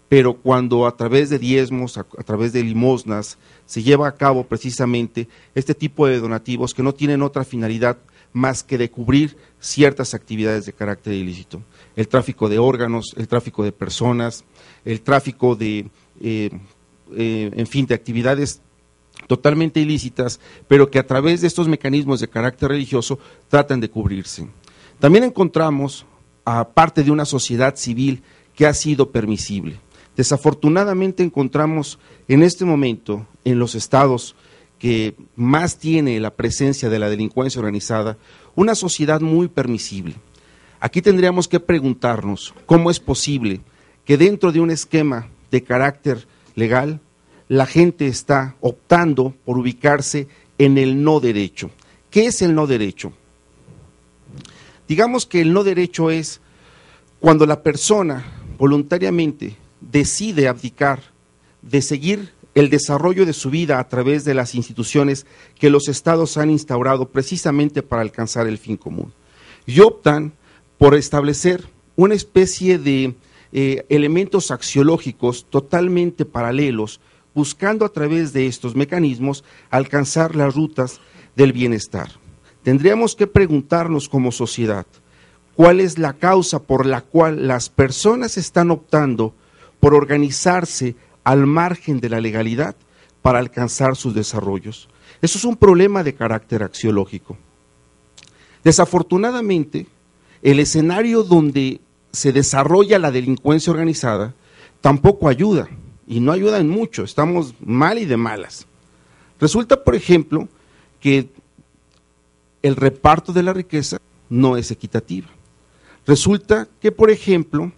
pero cuando a través de diezmos, a través de limosnas, se lleva a cabo precisamente este tipo de donativos que no tienen otra finalidad más que de cubrir ciertas actividades de carácter ilícito. El tráfico de órganos, el tráfico de personas, el tráfico de, en fin, de actividades totalmente ilícitas, pero que a través de estos mecanismos de carácter religioso tratan de cubrirse. También encontramos, aparte de una sociedad civil que ha sido permisible, desafortunadamente encontramos en este momento en los estados que más tiene la presencia de la delincuencia organizada, una sociedad muy permisible. Aquí tendríamos que preguntarnos cómo es posible que dentro de un esquema de carácter legal la gente está optando por ubicarse en el no derecho. ¿Qué es el no derecho? Digamos que el no derecho es cuando la persona voluntariamente decide abdicar de seguir el desarrollo de su vida a través de las instituciones que los estados han instaurado precisamente para alcanzar el fin común, y optan por establecer una especie de elementos axiológicos totalmente paralelos, buscando a través de estos mecanismos alcanzar las rutas del bienestar. Tendríamos que preguntarnos como sociedad, ¿cuál es la causa por la cual las personas están optando por organizarse al margen de la legalidad para alcanzar sus desarrollos? Eso es un problema de carácter axiológico. Desafortunadamente, el escenario donde se desarrolla la delincuencia organizada tampoco ayuda, y no ayuda en mucho, estamos mal y de malas. Resulta, por ejemplo, que el reparto de la riqueza no es equitativa. Resulta que, por ejemplo,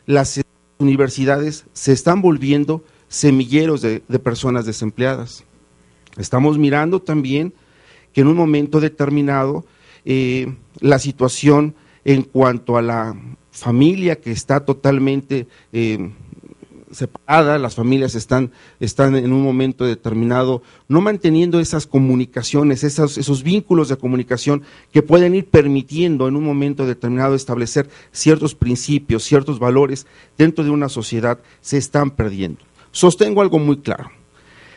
las universidades se están volviendo semilleros de personas desempleadas. Estamos mirando también que en un momento determinado la situación en cuanto a la familia que está totalmente separada, las familias están en un momento determinado no manteniendo esas comunicaciones, esos vínculos de comunicación que pueden ir permitiendo en un momento determinado establecer ciertos principios, ciertos valores dentro de una sociedad, se están perdiendo. Sostengo algo muy claro: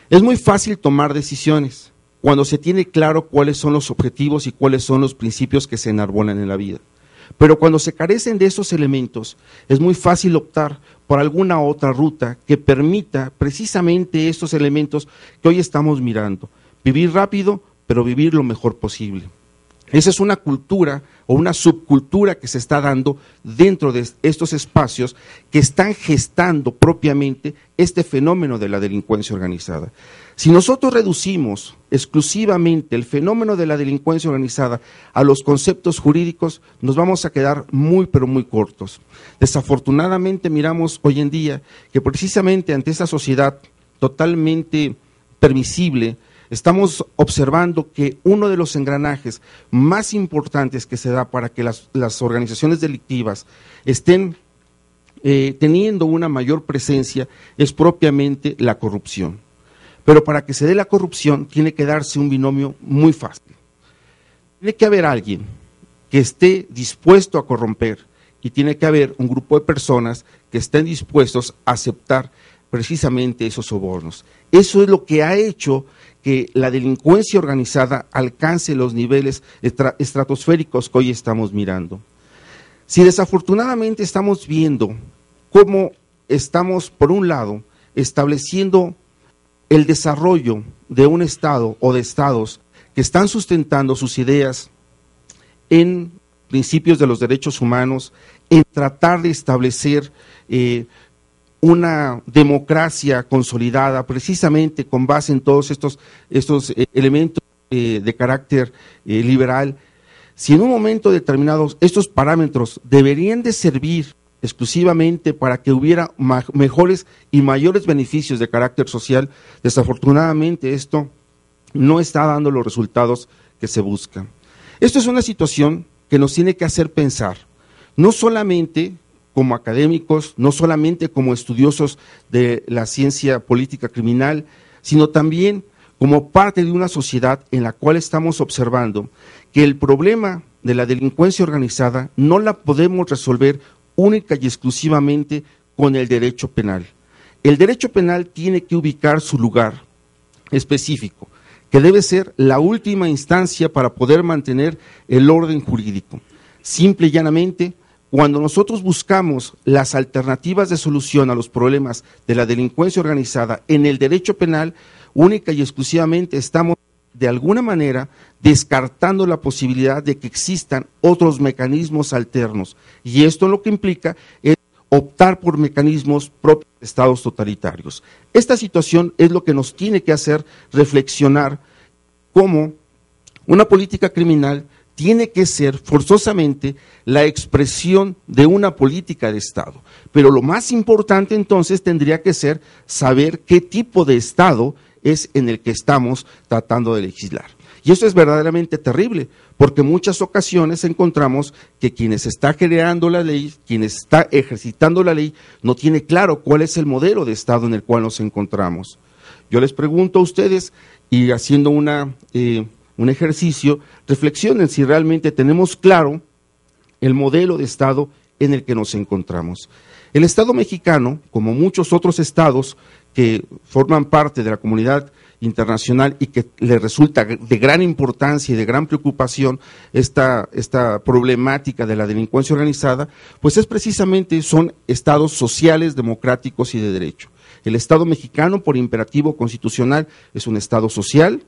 es muy fácil tomar decisiones cuando se tiene claro cuáles son los objetivos y cuáles son los principios que se enarbolan en la vida. Pero cuando se carecen de esos elementos, es muy fácil optar por alguna otra ruta que permita precisamente estos elementos que hoy estamos mirando. Vivir rápido, pero vivir lo mejor posible. Esa es una cultura o una subcultura que se está dando dentro de estos espacios que están gestando propiamente este fenómeno de la delincuencia organizada. Si nosotros reducimos exclusivamente el fenómeno de la delincuencia organizada a los conceptos jurídicos, nos vamos a quedar muy pero muy cortos. Desafortunadamente miramos hoy en día que precisamente ante esa sociedad totalmente permisible, estamos observando que uno de los engranajes más importantes que se da para que las organizaciones delictivas estén teniendo una mayor presencia es propiamente la corrupción. Pero para que se dé la corrupción tiene que darse un binomio muy fácil. Tiene que haber alguien que esté dispuesto a corromper y tiene que haber un grupo de personas que estén dispuestos a aceptar precisamente esos sobornos. Eso es lo que ha hecho que la delincuencia organizada alcance los niveles estratosféricos que hoy estamos mirando. Si desafortunadamente estamos viendo cómo estamos, por un lado, estableciendo el desarrollo de un Estado o de Estados que están sustentando sus ideas en principios de los derechos humanos, en tratar de establecer una democracia consolidada precisamente con base en todos estos elementos de carácter liberal, si en un momento determinado estos parámetros deberían de servir exclusivamente para que hubiera mejores y mayores beneficios de carácter social, desafortunadamente esto no está dando los resultados que se buscan. Esto es una situación que nos tiene que hacer pensar, no solamente como académicos, no solamente como estudiosos de la ciencia política criminal, sino también como parte de una sociedad en la cual estamos observando que el problema de la delincuencia organizada no la podemos resolver única y exclusivamente con el derecho penal. El derecho penal tiene que ubicar su lugar específico, que debe ser la última instancia para poder mantener el orden jurídico. Simple y llanamente, cuando nosotros buscamos las alternativas de solución a los problemas de la delincuencia organizada en el derecho penal, única y exclusivamente estamos de alguna manera descartando la posibilidad de que existan otros mecanismos alternos, y esto lo que implica es optar por mecanismos propios de estados totalitarios. Esta situación es lo que nos tiene que hacer reflexionar cómo una política criminal tiene que ser forzosamente la expresión de una política de Estado, pero lo más importante entonces tendría que ser saber qué tipo de Estado es en el que estamos tratando de legislar. Y eso es verdaderamente terrible, porque en muchas ocasiones encontramos que quien está creando la ley, quien está ejercitando la ley, no tiene claro cuál es el modelo de Estado en el cual nos encontramos. Yo les pregunto a ustedes, y haciendo un ejercicio, reflexionen si realmente tenemos claro el modelo de Estado en el que nos encontramos. El Estado mexicano, como muchos otros estados que forman parte de la comunidad internacional y que le resulta de gran importancia y de gran preocupación esta problemática de la delincuencia organizada, pues son estados sociales, democráticos y de derecho. El Estado mexicano, por imperativo constitucional, es un Estado social.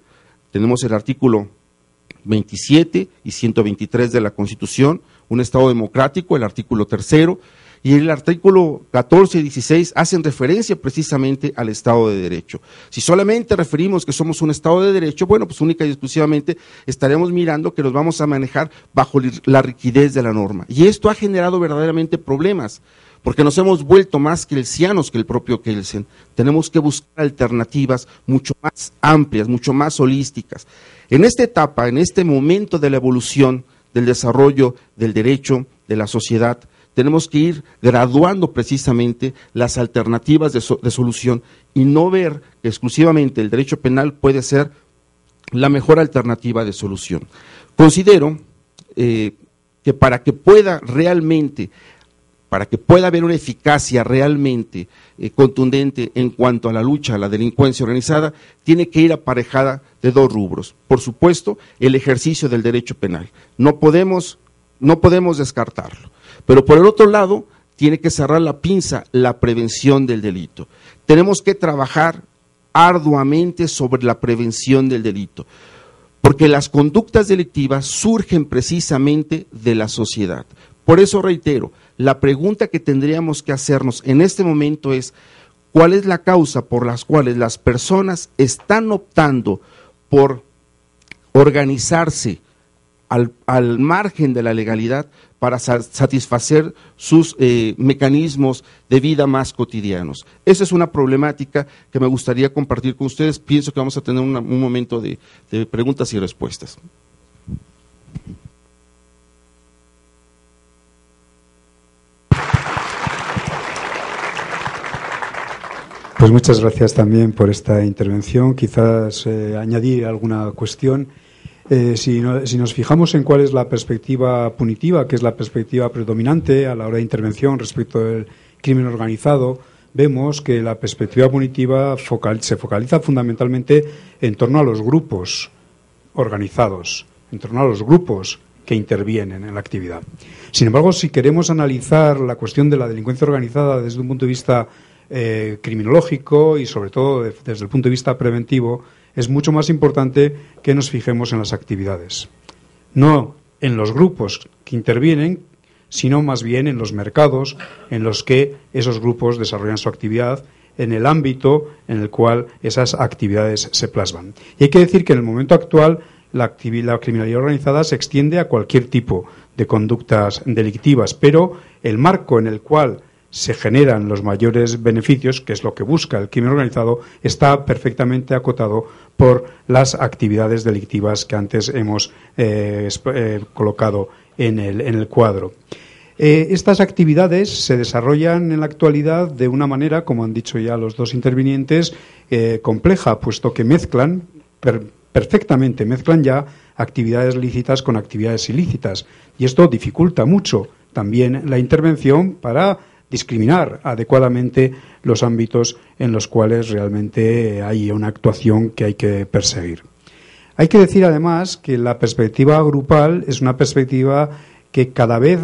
Tenemos el artículo 27 y 123 de la Constitución, un Estado democrático, el artículo 3, y el artículo 14 y 16 hacen referencia precisamente al Estado de Derecho. Si solamente referimos que somos un Estado de Derecho, bueno, pues única y exclusivamente estaremos mirando que nos vamos a manejar bajo la rigidez de la norma. Y esto ha generado verdaderamente problemas, porque nos hemos vuelto más kelsianos que el propio Kelsen. Tenemos que buscar alternativas mucho más amplias, mucho más holísticas. En esta etapa, en este momento de la evolución, del desarrollo del derecho, de la sociedad, tenemos que ir graduando precisamente las alternativas de solución y no ver que exclusivamente el derecho penal puede ser la mejor alternativa de solución. Considero que para que pueda haber una eficacia realmente contundente en cuanto a la lucha a la delincuencia organizada, tiene que ir aparejada de dos rubros. Por supuesto, el ejercicio del derecho penal. No podemos descartarlo. Pero por el otro lado, tiene que cerrar la pinza la prevención del delito. Tenemos que trabajar arduamente sobre la prevención del delito, porque las conductas delictivas surgen precisamente de la sociedad. Por eso reitero, la pregunta que tendríamos que hacernos en este momento es: ¿cuál es la causa por las cuales las personas están optando por organizarse al margen de la legalidad para satisfacer sus mecanismos de vida más cotidianos? Esa es una problemática que me gustaría compartir con ustedes. Pienso que vamos a tener un momento de preguntas y respuestas. Pues muchas gracias también por esta intervención. Quizás añadir alguna cuestión. Si nos fijamos en cuál es la perspectiva punitiva, que es la perspectiva predominante a la hora de intervención respecto del crimen organizado, vemos que la perspectiva punitiva se focaliza fundamentalmente en torno a los grupos organizados, en torno a los grupos que intervienen en la actividad. Sin embargo, si queremos analizar la cuestión de la delincuencia organizada desde un punto de vista criminológico y sobre todo desde el punto de vista preventivo, es mucho más importante que nos fijemos en las actividades, no en los grupos que intervienen, sino más bien en los mercados en los que esos grupos desarrollan su actividad, en el ámbito en el cual esas actividades se plasman. Y hay que decir que en el momento actual la criminalidad organizada se extiende a cualquier tipo de conductas delictivas, pero el marco en el cual se generan los mayores beneficios, que es lo que busca el crimen organizado, está perfectamente acotado por las actividades delictivas que antes hemos colocado en el cuadro. Estas actividades se desarrollan en la actualidad de una manera, como han dicho ya los dos intervinientes, compleja, puesto que mezclan ya actividades lícitas con actividades ilícitas, y esto dificulta mucho también la intervención para discriminar adecuadamente los ámbitos en los cuales realmente hay una actuación que hay que perseguir. Hay que decir además que la perspectiva grupal es una perspectiva que cada vez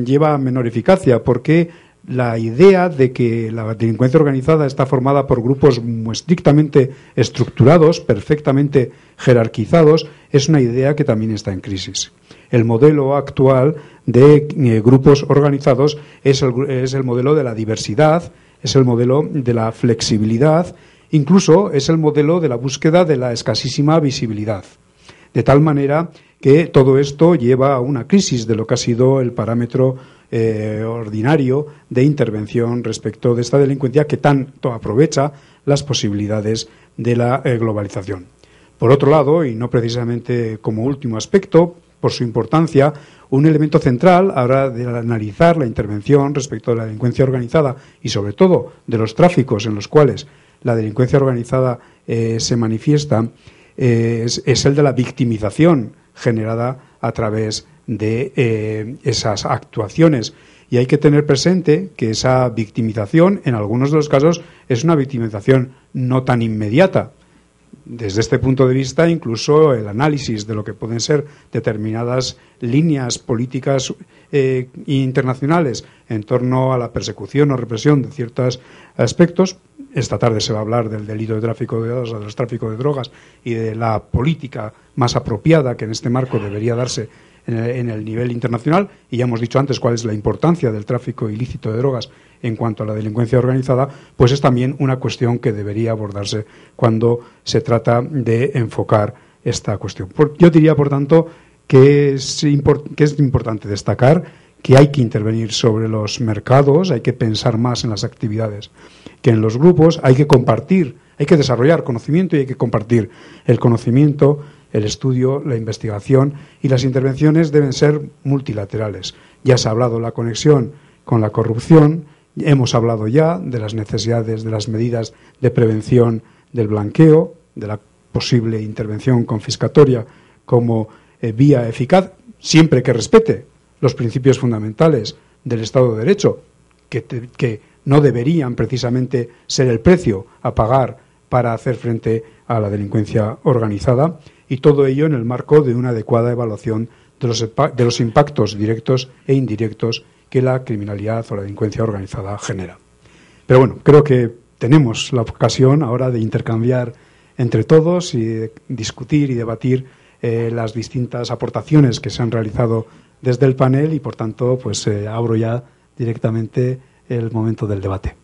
lleva menor eficacia, porque la idea de que la delincuencia organizada está formada por grupos muy estrictamente estructurados, perfectamente jerarquizados, es una idea que también está en crisis. El modelo actual de grupos organizados es el modelo de la diversidad, es el modelo de la flexibilidad, incluso es el modelo de la búsqueda de la escasísima visibilidad. De tal manera que todo esto lleva a una crisis de lo que ha sido el parámetro ordinario de intervención respecto de esta delincuencia que tanto aprovecha las posibilidades de la globalización. Por otro lado, y no precisamente como último aspecto, por su importancia, un elemento central habrá de analizar la intervención respecto de la delincuencia organizada y, sobre todo, de los tráficos en los cuales la delincuencia organizada se manifiesta, es el de la victimización generada a través de esas actuaciones. Y hay que tener presente que esa victimización, en algunos de los casos, es una victimización no tan inmediata. Desde este punto de vista, incluso el análisis de lo que pueden ser determinadas líneas políticas internacionales en torno a la persecución o represión de ciertos aspectos. Esta tarde se va a hablar del delito de tráfico de drogas, del tráfico de drogas y de la política más apropiada que en este marco debería darse en el nivel internacional, y ya hemos dicho antes cuál es la importancia del tráfico ilícito de drogas en cuanto a la delincuencia organizada, pues es también una cuestión que debería abordarse cuando se trata de enfocar esta cuestión. Yo diría, por tanto, que es importante destacar que hay que intervenir sobre los mercados, hay que pensar más en las actividades que en los grupos, hay que compartir, hay que desarrollar conocimiento y hay que compartir el conocimiento, el estudio, la investigación, y las intervenciones deben ser multilaterales. Ya se ha hablado de la conexión con la corrupción, hemos hablado ya de las necesidades de las medidas de prevención del blanqueo, de la posible intervención confiscatoria como vía eficaz, siempre que respete los principios fundamentales del Estado de Derecho, que no deberían precisamente ser el precio a pagar para hacer frente a la delincuencia organizada, y todo ello en el marco de una adecuada evaluación de los impactos directos e indirectos que la criminalidad o la delincuencia organizada genera. Pero bueno, creo que tenemos la ocasión ahora de intercambiar entre todos y de discutir y debatir las distintas aportaciones que se han realizado desde el panel, y por tanto pues abro ya directamente el momento del debate.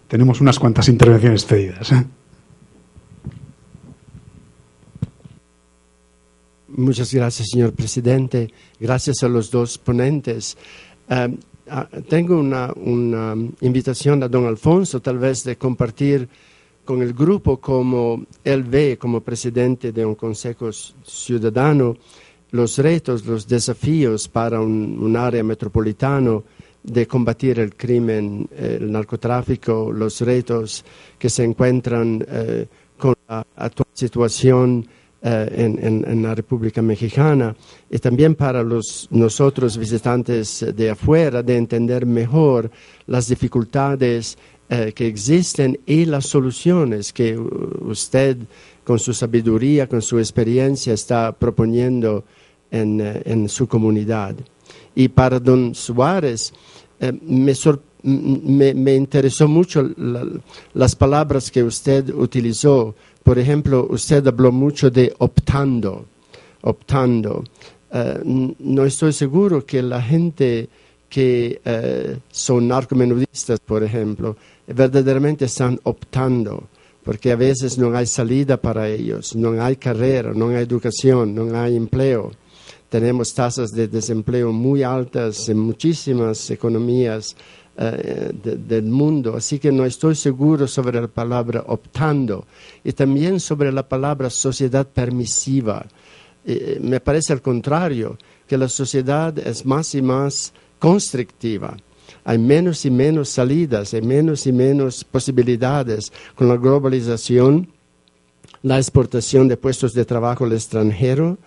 Tenemos unas cuantas intervenciones pedidas. Muchas gracias, señor presidente. Gracias a los dos ponentes. Tengo una invitación a don Alfonso, tal vez de compartir con el grupo como él ve como presidente de un Consejo Ciudadano los retos, los desafíos para un área metropolitano de combatir el crimen, el narcotráfico, los retos que se encuentran con la actual situación en la República Mexicana, y también para nosotros visitantes de afuera de entender mejor las dificultades que existen y las soluciones que usted con su sabiduría, con su experiencia está proponiendo en su comunidad. Y para don Suárez, me interesó mucho las palabras que usted utilizó. Por ejemplo, usted habló mucho de optando. No estoy seguro que la gente que son narcomenudistas, por ejemplo, verdaderamente están optando, porque a veces no hay salida para ellos, no hay carrera, no hay educación, no hay empleo. Tenemos tasas de desempleo muy altas en muchísimas economías del mundo, así que no estoy seguro sobre la palabra optando, y también sobre la palabra sociedad permisiva. Me parece al contrario, que la sociedad es más y más constrictiva. Hay menos y menos salidas, hay menos y menos posibilidades con la globalización, la exportación de puestos de trabajo al extranjero,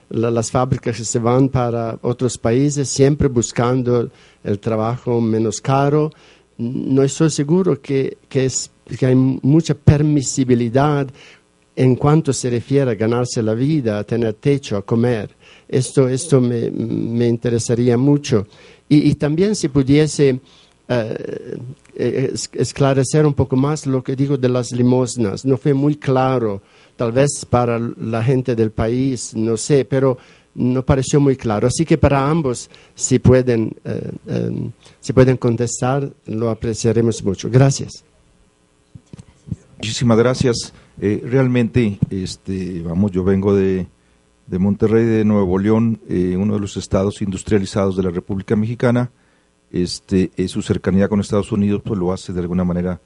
las fábricas que se van para otros países siempre buscando el trabajo menos caro. No estoy seguro que hay mucha permisibilidad en cuanto se refiere a ganarse la vida, a tener techo, a comer. Esto me interesaría mucho. Y también si pudiese esclarecer un poco más lo que digo de las limosnas. No fue muy claro, tal vez para la gente del país, no sé, pero no pareció muy claro. Así que para ambos, si pueden contestar, lo apreciaremos mucho. Gracias. Muchísimas gracias. Realmente, yo vengo de Monterrey, de Nuevo León, uno de los estados industrializados de la República Mexicana. Su cercanía con Estados Unidos pues lo hace de alguna manera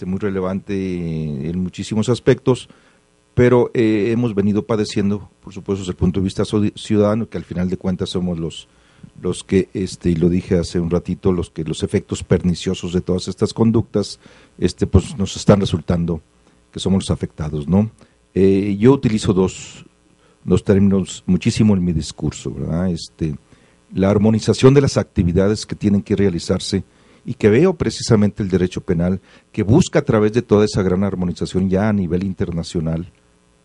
muy relevante en muchísimos aspectos, pero hemos venido padeciendo, por supuesto, desde el punto de vista ciudadano, que al final de cuentas somos los que, y lo dije hace un ratito, los efectos perniciosos de todas estas conductas, pues nos están resultando que somos los afectados, ¿no? Yo utilizo dos términos muchísimo en mi discurso, ¿verdad? La armonización de las actividades que tienen que realizarse y que veo precisamente el derecho penal que busca a través de toda esa gran armonización ya a nivel internacional,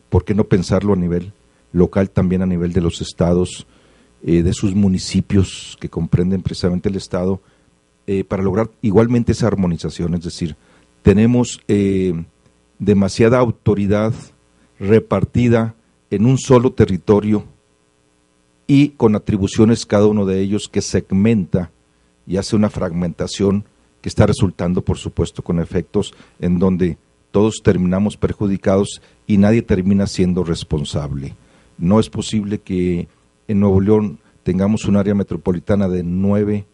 ¿por qué no pensarlo a nivel local, también a nivel de los estados, de sus municipios que comprenden precisamente el estado, para lograr igualmente esa armonización? Es decir, tenemos demasiada autoridad repartida en un solo territorio y con atribuciones cada uno de ellos que segmenta y hace una fragmentación que está resultando, por supuesto, con efectos en donde todos terminamos perjudicados y nadie termina siendo responsable. No es posible que en Nuevo León tengamos un área metropolitana de nueve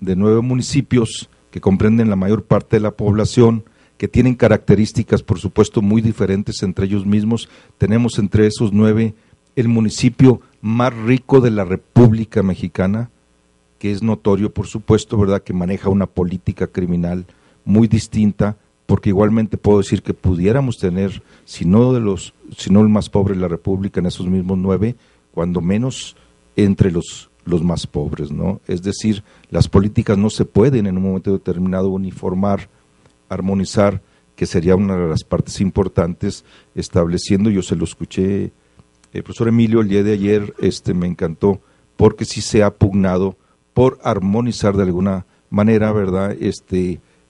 municipios que comprenden la mayor parte de la población, que tienen características, por supuesto, muy diferentes entre ellos mismos. Tenemos entre esos 9 el municipio más rico de la República Mexicana, que es notorio, por supuesto, ¿verdad?, que maneja una política criminal muy distinta, porque igualmente puedo decir que pudiéramos tener, si no el más pobre de la República en esos mismos 9, cuando menos entre los más pobres, ¿no? Es decir, las políticas no se pueden en un momento determinado uniformar, armonizar, que sería una de las partes importantes, estableciendo, yo se lo escuché, el profesor Emilio el día de ayer, me encantó, porque sí se ha pugnado por armonizar de alguna manera, ¿verdad?,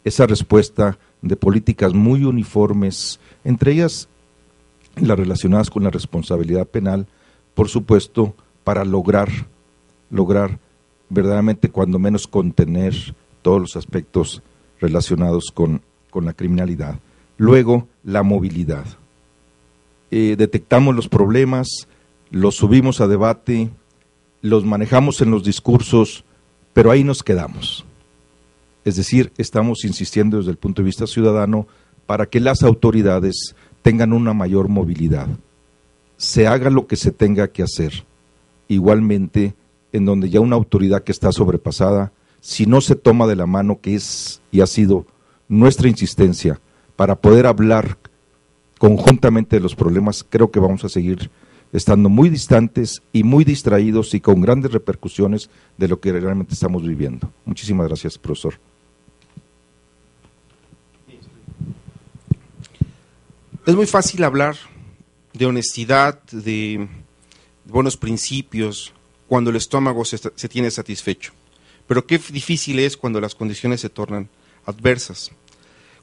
esa respuesta de políticas muy uniformes, entre ellas las relacionadas con la responsabilidad penal, por supuesto, para lograr verdaderamente cuando menos contener todos los aspectos relacionados con la criminalidad. Luego, la movilidad. Detectamos los problemas, los subimos a debate, los manejamos en los discursos, pero ahí nos quedamos. Es decir, estamos insistiendo desde el punto de vista ciudadano para que las autoridades tengan una mayor movilidad, se haga lo que se tenga que hacer. Igualmente, en donde ya una autoridad que está sobrepasada, si no se toma de la mano, que es y ha sido nuestra insistencia para poder hablar conjuntamente de los problemas, creo que vamos a seguir estando muy distantes y muy distraídos y con grandes repercusiones de lo que realmente estamos viviendo. Muchísimas gracias, profesor. Es muy fácil hablar de honestidad, de buenos principios, cuando el estómago se tiene satisfecho. Pero qué difícil es cuando las condiciones se tornan adversas.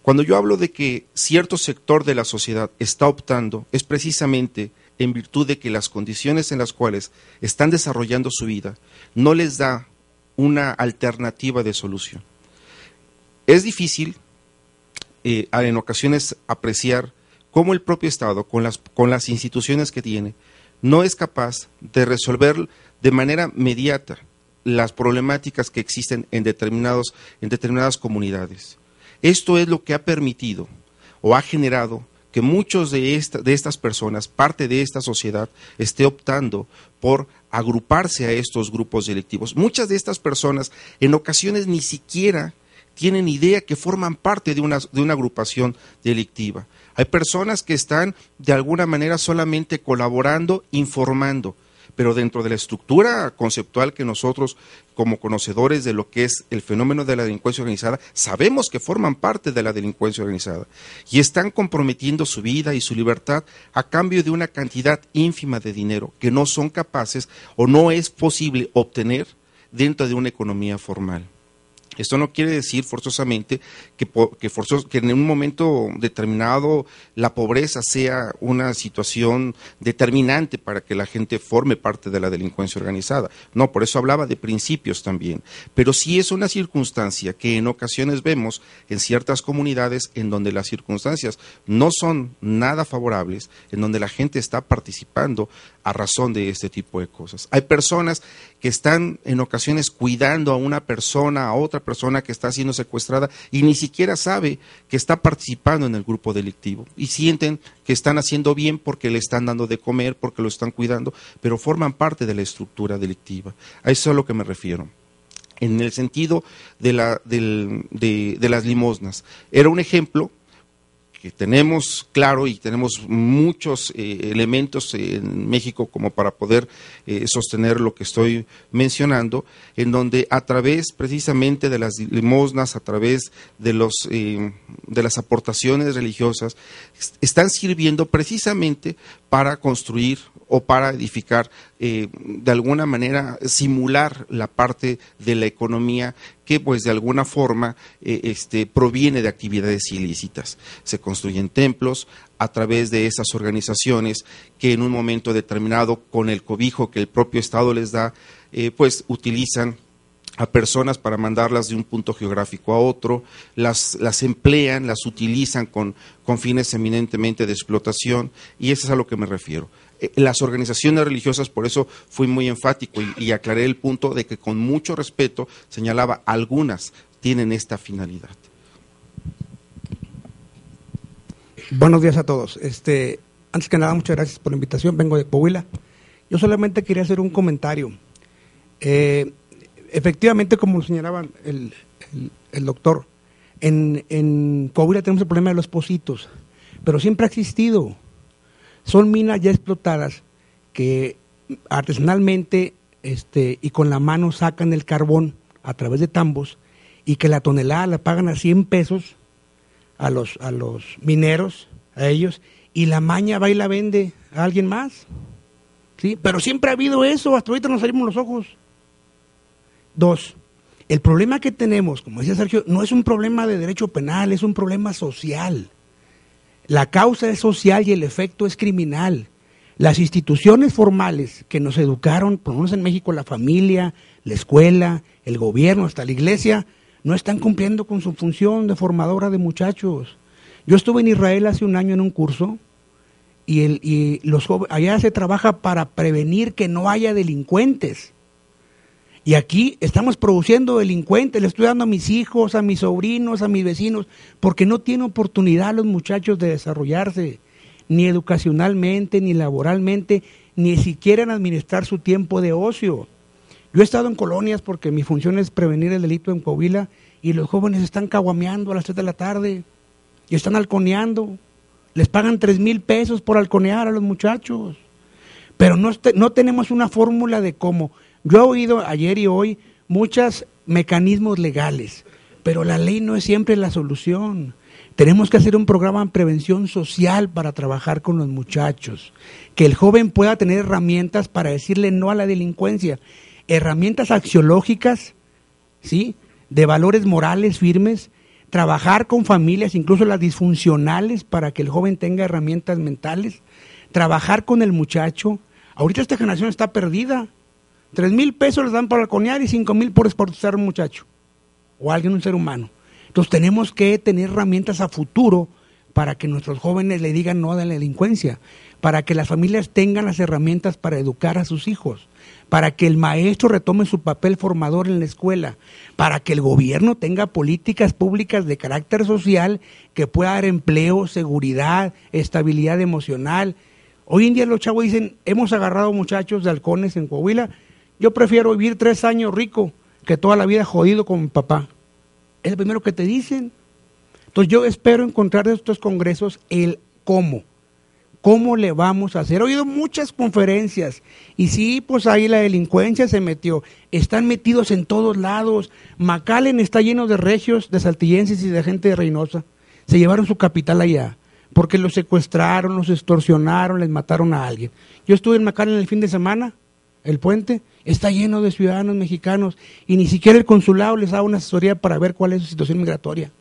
Cuando yo hablo de que cierto sector de la sociedad está optando, es precisamente en virtud de que las condiciones en las cuales están desarrollando su vida no les da una alternativa de solución. Es difícil en ocasiones apreciar cómo el propio Estado, con las instituciones que tiene, no es capaz de resolver de manera inmediata las problemáticas que existen en determinadas comunidades. Esto es lo que ha permitido o ha generado que muchos de estas personas, parte de esta sociedad, esté optando por agruparse a estos grupos delictivos. Muchas de estas personas en ocasiones ni siquiera tienen idea que forman parte de una agrupación delictiva. Hay personas que están de alguna manera solamente colaborando, informando, pero dentro de la estructura conceptual que nosotros, como conocedores de lo que es el fenómeno de la delincuencia organizada, sabemos que forman parte de la delincuencia organizada y están comprometiendo su vida y su libertad a cambio de una cantidad ínfima de dinero que no son capaces o no es posible obtener dentro de una economía formal. Esto no quiere decir forzosamente que en un momento determinado la pobreza sea una situación determinante para que la gente forme parte de la delincuencia organizada. No, por eso hablaba de principios también. Pero sí es una circunstancia que en ocasiones vemos en ciertas comunidades en donde las circunstancias no son nada favorables, en donde la gente está participando a razón de este tipo de cosas. Hay personas que están en ocasiones cuidando a una persona, a otra persona que está siendo secuestrada y ni siquiera sabe que está participando en el grupo delictivo y sienten que están haciendo bien porque le están dando de comer, porque lo están cuidando, pero forman parte de la estructura delictiva. A eso es a lo que me refiero. En el sentido de las limosnas, era un ejemplo que tenemos claro y tenemos muchos elementos en México como para poder sostener lo que estoy mencionando, en donde a través precisamente de las limosnas, a través de las aportaciones religiosas, están sirviendo precisamente para construir o para edificar, de alguna manera simular la parte de la economía que pues de alguna forma proviene de actividades ilícitas. Se construyen templos a través de esas organizaciones que en un momento determinado, con el cobijo que el propio Estado les da, pues utilizan a personas para mandarlas de un punto geográfico a otro, las emplean, las utilizan con fines eminentemente de explotación, y eso es a lo que me refiero. Las organizaciones religiosas, por eso fui muy enfático y aclaré el punto de que con mucho respeto señalaba, algunas tienen esta finalidad. Buenos días a todos. Antes que nada, muchas gracias por la invitación. Vengo de Coahuila. Yo solamente quería hacer un comentario. Efectivamente, como señalaba el doctor, en Coahuila tenemos el problema de los pocitos, pero siempre ha existido. Son minas ya explotadas que artesanalmente y con la mano sacan el carbón a través de tambos y que la tonelada la pagan a 100 pesos a los mineros, a ellos, y la maña va y la vende a alguien más. ¿Sí? Pero siempre ha habido eso, hasta ahorita nos salimos los ojos. 2, el problema que tenemos, como decía Sergio, no es un problema de derecho penal, es un problema social. La causa es social y el efecto es criminal. Las instituciones formales que nos educaron, por lo menos en México, la familia, la escuela, el gobierno, hasta la iglesia, no están cumpliendo con su función de formadora de muchachos. Yo estuve en Israel hace un año en un curso y los jóvenes, allá se trabaja para prevenir que no haya delincuentes. Y aquí estamos produciendo delincuentes, le estoy dando a mis hijos, a mis sobrinos, a mis vecinos, porque no tienen oportunidad los muchachos de desarrollarse, ni educacionalmente, ni laboralmente, ni siquiera en administrar su tiempo de ocio. Yo he estado en colonias porque mi función es prevenir el delito en Coahuila y los jóvenes están caguameando a las 3 de la tarde y están halconeando. Les pagan 3,000 pesos por halconear a los muchachos. Pero no tenemos una fórmula de cómo. Yo he oído ayer y hoy muchos mecanismos legales, pero la ley no es siempre la solución. Tenemos que hacer un programa de prevención social para trabajar con los muchachos, que el joven pueda tener herramientas para decirle no a la delincuencia, herramientas axiológicas, ¿sí?, de valores morales firmes, trabajar con familias, incluso las disfuncionales, para que el joven tenga herramientas mentales, trabajar con el muchacho. Ahorita esta generación está perdida. 3,000 pesos les dan para halconear y 5,000 por expulsar a un muchacho o a alguien, un ser humano. Entonces tenemos que tener herramientas a futuro para que nuestros jóvenes le digan no a la delincuencia, para que las familias tengan las herramientas para educar a sus hijos, para que el maestro retome su papel formador en la escuela, para que el gobierno tenga políticas públicas de carácter social que pueda dar empleo, seguridad, estabilidad emocional. Hoy en día los chavos dicen, hemos agarrado muchachos de halcones en Coahuila, yo prefiero vivir 3 años rico que toda la vida jodido con mi papá. Es lo primero que te dicen. Entonces yo espero encontrar de estos congresos el cómo. ¿Cómo le vamos a hacer? He oído muchas conferencias y sí, pues ahí la delincuencia se metió. Están metidos en todos lados. McAllen está lleno de regios, de saltillenses y de gente de Reynosa. Se llevaron su capital allá porque los secuestraron, los extorsionaron, les mataron a alguien. Yo estuve en McAllen el fin de semana, el puente, está lleno de ciudadanos mexicanos y ni siquiera el consulado les da una asesoría para ver cuál es su situación migratoria.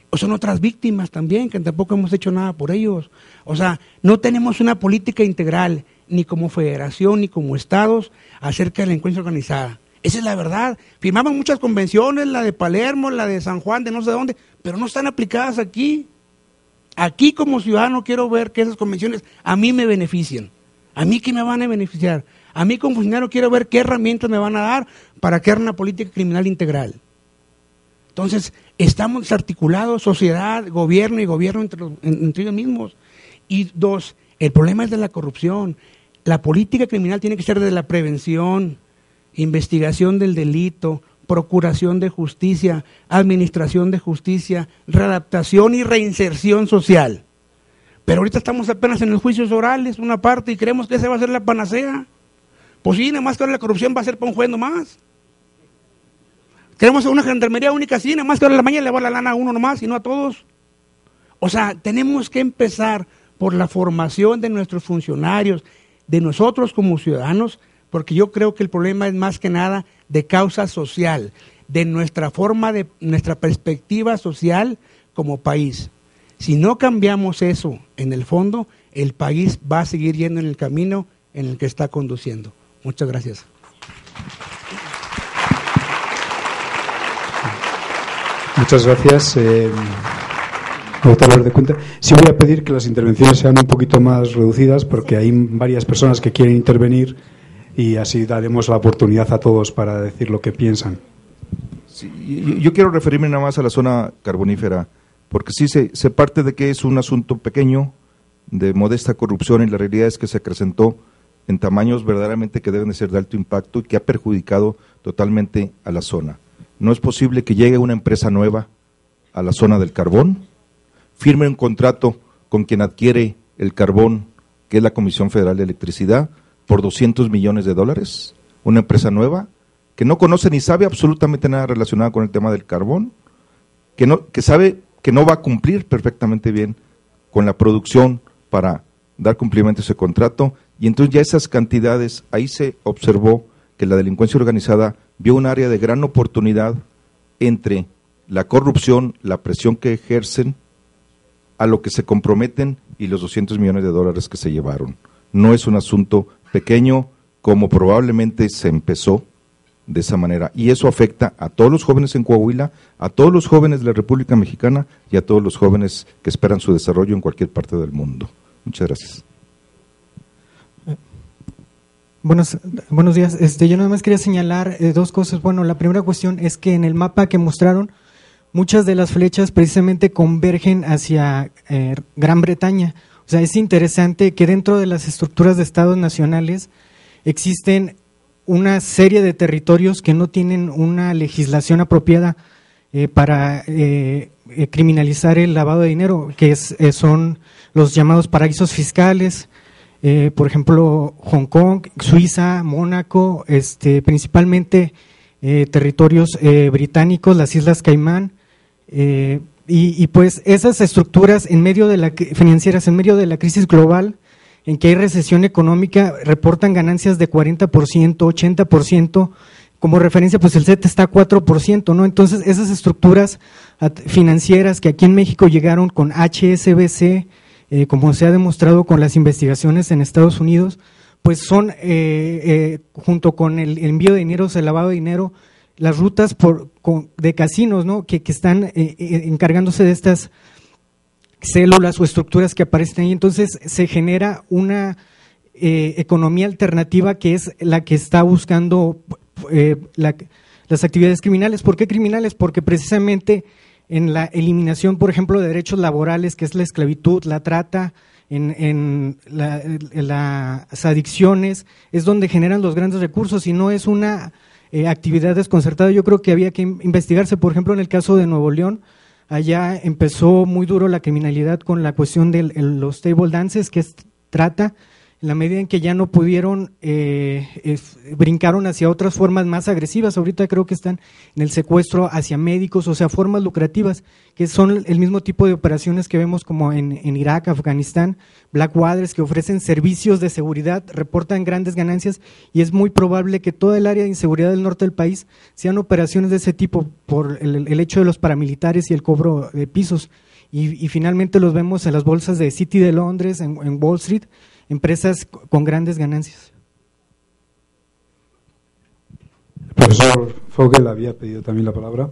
O son otras víctimas también, que tampoco hemos hecho nada por ellos. O sea, no tenemos una política integral, ni como federación, ni como estados, acerca de la delincuencia organizada. Esa es la verdad. Firmamos muchas convenciones, la de Palermo, la de San Juan, de no sé dónde, pero no están aplicadas aquí. Aquí como ciudadano quiero ver que esas convenciones a mí me beneficien. ¿A mí qué me van a beneficiar? A mí como funcionario quiero ver qué herramientas me van a dar para crear una política criminal integral. Entonces, estamos desarticulados, sociedad, gobierno y gobierno entre ellos mismos. Y dos, el problema es de la corrupción. La política criminal tiene que ser de la prevención, investigación del delito, procuración de justicia, administración de justicia, readaptación y reinserción social. Pero ahorita estamos apenas en los juicios orales, una parte, y creemos que esa va a ser la panacea. Pues sí, nada más que ahora la corrupción va a ser para un juez nomás. Queremos una gendarmería única, sí, nada más que ahora la mañana le va la lana a uno nomás y no a todos. O sea, tenemos que empezar por la formación de nuestros funcionarios, de nosotros como ciudadanos, porque yo creo que el problema es más que nada de causa social, de nuestra forma, de nuestra perspectiva social como país. Si no cambiamos eso en el fondo, el país va a seguir yendo en el camino en el que está conduciendo. Muchas gracias. Muchas gracias. Doctor de cuenta. Sí voy a pedir que las intervenciones sean un poquito más reducidas porque hay varias personas que quieren intervenir y así daremos la oportunidad a todos para decir lo que piensan. Sí, yo quiero referirme nada más a la zona carbonífera, porque sí se parte de que es un asunto pequeño, de modesta corrupción, y la realidad es que se acrecentó en tamaños verdaderamente que deben de ser de alto impacto y que ha perjudicado totalmente a la zona. No es posible que llegue una empresa nueva a la zona del carbón, firme un contrato con quien adquiere el carbón, que es la Comisión Federal de Electricidad, por $200 millones, una empresa nueva, que no conoce ni sabe absolutamente nada relacionado con el tema del carbón, que sabe que no va a cumplir perfectamente bien con la producción para dar cumplimiento a ese contrato, y entonces ya esas cantidades, ahí se observó que la delincuencia organizada vio un área de gran oportunidad entre la corrupción, la presión que ejercen, a lo que se comprometen y los $200 millones que se llevaron. No es un asunto pequeño como probablemente se empezó de esa manera, y eso afecta a todos los jóvenes en Coahuila, a todos los jóvenes de la República Mexicana y a todos los jóvenes que esperan su desarrollo en cualquier parte del mundo. Muchas gracias. Buenos días. Yo nada más quería señalar dos cosas. Bueno, la primera cuestión es que en el mapa que mostraron, muchas de las flechas precisamente convergen hacia Gran Bretaña. O sea, es interesante que dentro de las estructuras de estados nacionales existen una serie de territorios que no tienen una legislación apropiada para criminalizar el lavado de dinero, que son los llamados paraísos fiscales. Por ejemplo, Hong Kong, Suiza, Mónaco, principalmente territorios británicos, las Islas Caimán, y pues esas estructuras financieras en medio de la crisis global, en que hay recesión económica, reportan ganancias de 40%, 80%, como referencia pues el CET está a 4%, ¿no? Entonces esas estructuras financieras que aquí en México llegaron con HSBC, como se ha demostrado con las investigaciones en Estados Unidos, pues son, junto con el envío de dinero, el lavado de dinero, las rutas de casinos, ¿no? que están encargándose de estas células o estructuras que aparecen ahí. Entonces se genera una economía alternativa que es la que está buscando las actividades criminales. ¿Por qué criminales? Porque precisamente en la eliminación, por ejemplo, de derechos laborales, que es la esclavitud, la trata, en las adicciones, es donde generan los grandes recursos, y no es una actividad desconcertada. Yo creo que había que investigarse. Por ejemplo, en el caso de Nuevo León, allá empezó muy duro la criminalidad con la cuestión de los table dances, que es trata. En la medida en que ya no pudieron, brincaron hacia otras formas más agresivas. Ahorita creo que están en el secuestro hacia médicos, o sea, formas lucrativas, que son el mismo tipo de operaciones que vemos como en Irak, Afganistán, Blackwater, que ofrecen servicios de seguridad, reportan grandes ganancias, y es muy probable que toda el área de inseguridad del norte del país sean operaciones de ese tipo por el hecho de los paramilitares y el cobro de pisos. Y finalmente los vemos en las bolsas de City de Londres, en Wall Street, empresas con grandes ganancias. El profesor Fogel había pedido también la palabra.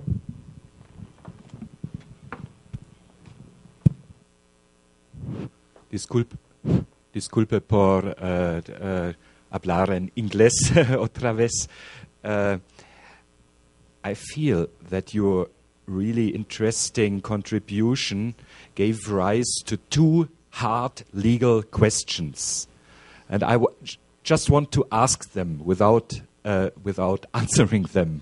Disculpe por hablar en inglés otra vez. I feel that you really interesting contribution gave rise to two hard legal questions. And I just want to ask them without answering them.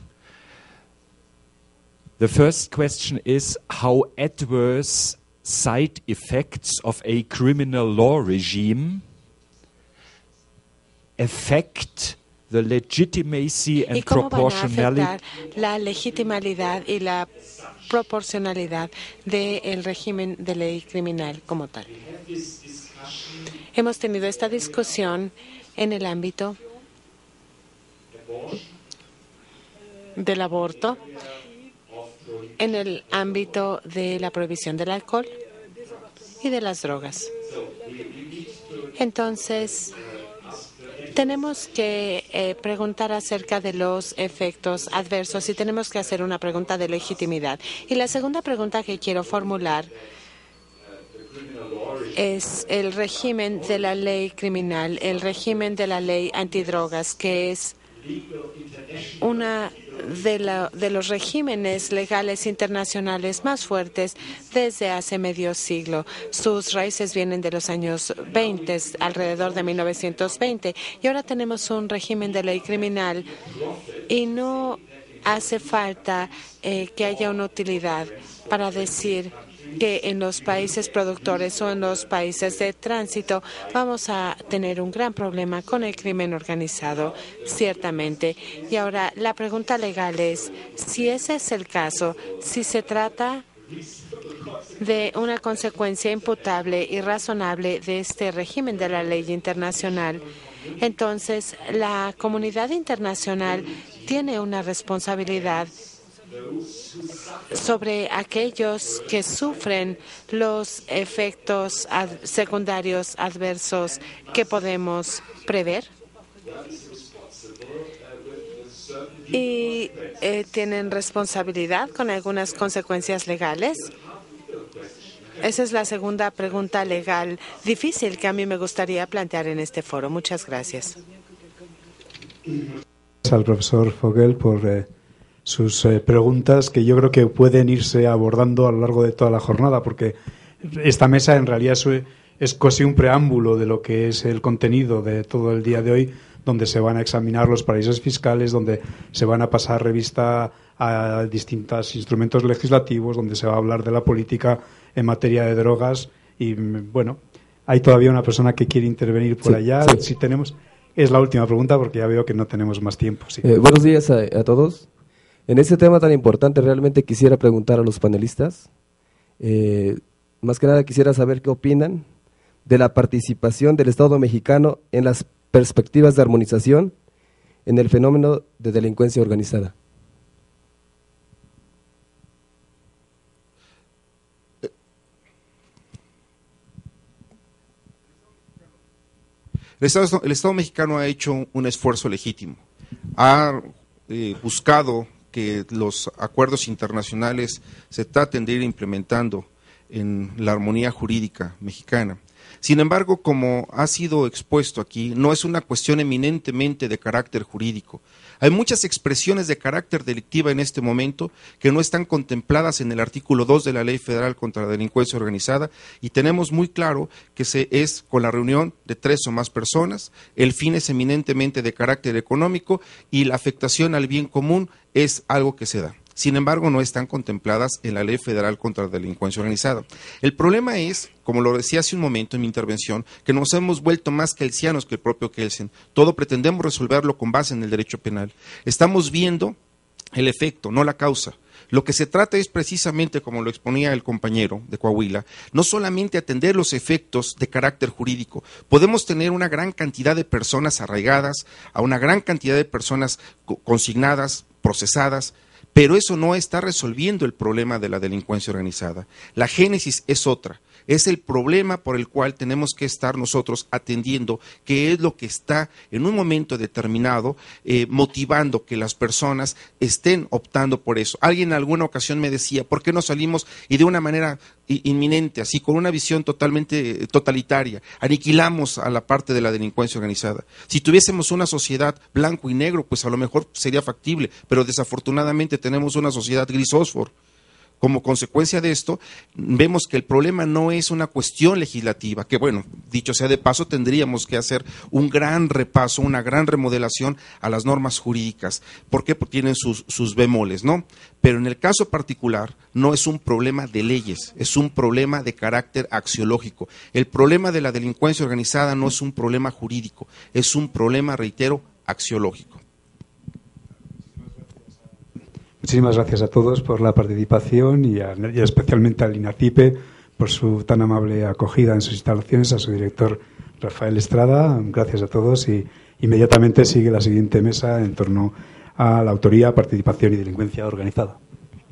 The first question is how adverse side effects of a criminal law regime affect the legitimacy and proportionality. La legitimidad y la proporcionalidad del régimen de ley criminal como tal. Hemos tenido esta discusión en el ámbito del aborto, en el ámbito de la prohibición del alcohol y de las drogas. Entonces, tenemos que preguntar acerca de los efectos adversos y tenemos que hacer una pregunta de legitimidad. Y la segunda pregunta que quiero formular es el régimen de la ley criminal, el régimen de la ley antidrogas, que es una de los regímenes legales internacionales más fuertes desde hace medio siglo. Sus raíces vienen de los años 20, alrededor de 1920, y ahora tenemos un régimen de ley criminal y no hace falta que haya una utilidad para decir que en los países productores o en los países de tránsito vamos a tener un gran problema con el crimen organizado, ciertamente. Y ahora la pregunta legal es, si ese es el caso, si se trata de una consecuencia imputable y razonable de este régimen de la ley internacional, entonces la comunidad internacional tiene una responsabilidad sobre aquellos que sufren los efectos secundarios adversos que podemos prever y tienen responsabilidad con algunas consecuencias legales. Esa es la segunda pregunta legal difícil que a mí me gustaría plantear en este foro. Muchas gracias. Gracias al profesor Fogel por sus preguntas, que yo creo que pueden irse abordando a lo largo de toda la jornada, porque esta mesa en realidad es casi un preámbulo de lo que es el contenido de todo el día de hoy, donde se van a examinar los paraísos fiscales, donde se van a pasar revista a distintos instrumentos legislativos, donde se va a hablar de la política en materia de drogas. Y bueno, hay todavía una persona que quiere intervenir por allá. Sí. Si tenemos, es la última pregunta porque ya veo que no tenemos más tiempo. Sí. Buenos días a todos. En este tema tan importante realmente quisiera preguntar a los panelistas, más que nada quisiera saber qué opinan de la participación del Estado mexicano en las perspectivas de armonización en el fenómeno de delincuencia organizada. El Estado mexicano ha hecho un esfuerzo legítimo, ha buscado que los acuerdos internacionales se traten de ir implementando en la armonía jurídica mexicana. Sin embargo, como ha sido expuesto aquí, no es una cuestión eminentemente de carácter jurídico. Hay muchas expresiones de carácter delictiva en este momento que no están contempladas en el artículo 2 de la Ley Federal contra la Delincuencia Organizada, y tenemos muy claro que es con la reunión de 3 o más personas, el fin es eminentemente de carácter económico y la afectación al bien común es algo que se da. Sin embargo, no están contempladas en la Ley Federal contra la Delincuencia Organizada. El problema es, como lo decía hace un momento en mi intervención, que nos hemos vuelto más kelsianos que el propio Kelsen. Todo pretendemos resolverlo con base en el derecho penal. Estamos viendo el efecto, no la causa. Lo que se trata es precisamente, como lo exponía el compañero de Coahuila, no solamente atender los efectos de carácter jurídico. Podemos tener una gran cantidad de personas arraigadas, a una gran cantidad de personas consignadas, procesadas, pero eso no está resolviendo el problema de la delincuencia organizada. La génesis es otra. Es el problema por el cual tenemos que estar nosotros atendiendo, que es lo que está en un momento determinado motivando que las personas estén optando por eso. Alguien en alguna ocasión me decía, ¿por qué no salimos y de una manera inminente, así con una visión totalmente totalitaria, aniquilamos a la parte de la delincuencia organizada? Si tuviésemos una sociedad blanco y negro, pues a lo mejor sería factible, pero desafortunadamente tenemos una sociedad gris fósforo. Como consecuencia de esto, vemos que el problema no es una cuestión legislativa, que bueno, dicho sea de paso, tendríamos que hacer un gran repaso, una gran remodelación a las normas jurídicas. ¿Por qué? Porque tienen sus bemoles, ¿no? Pero en el caso particular no es un problema de leyes, es un problema de carácter axiológico. El problema de la delincuencia organizada no es un problema jurídico, es un problema, reitero, axiológico. Muchísimas gracias a todos por la participación y especialmente al INACIPE por su tan amable acogida en sus instalaciones, a su director Rafael Estrada. Gracias a todos y inmediatamente sigue la siguiente mesa en torno a la autoría, participación y delincuencia organizada.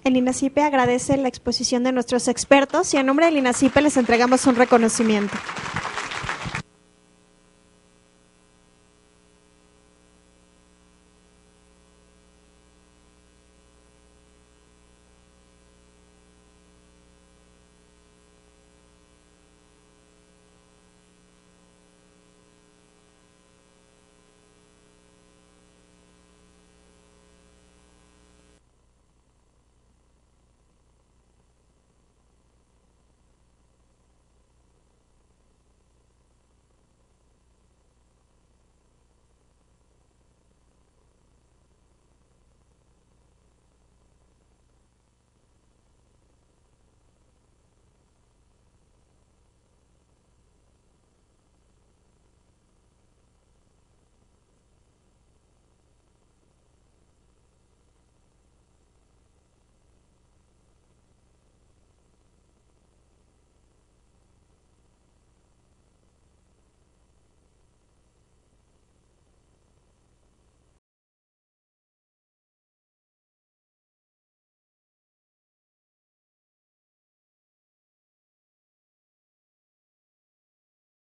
El INACIPE agradece la exposición de nuestros expertos y a nombre del INACIPE les entregamos un reconocimiento.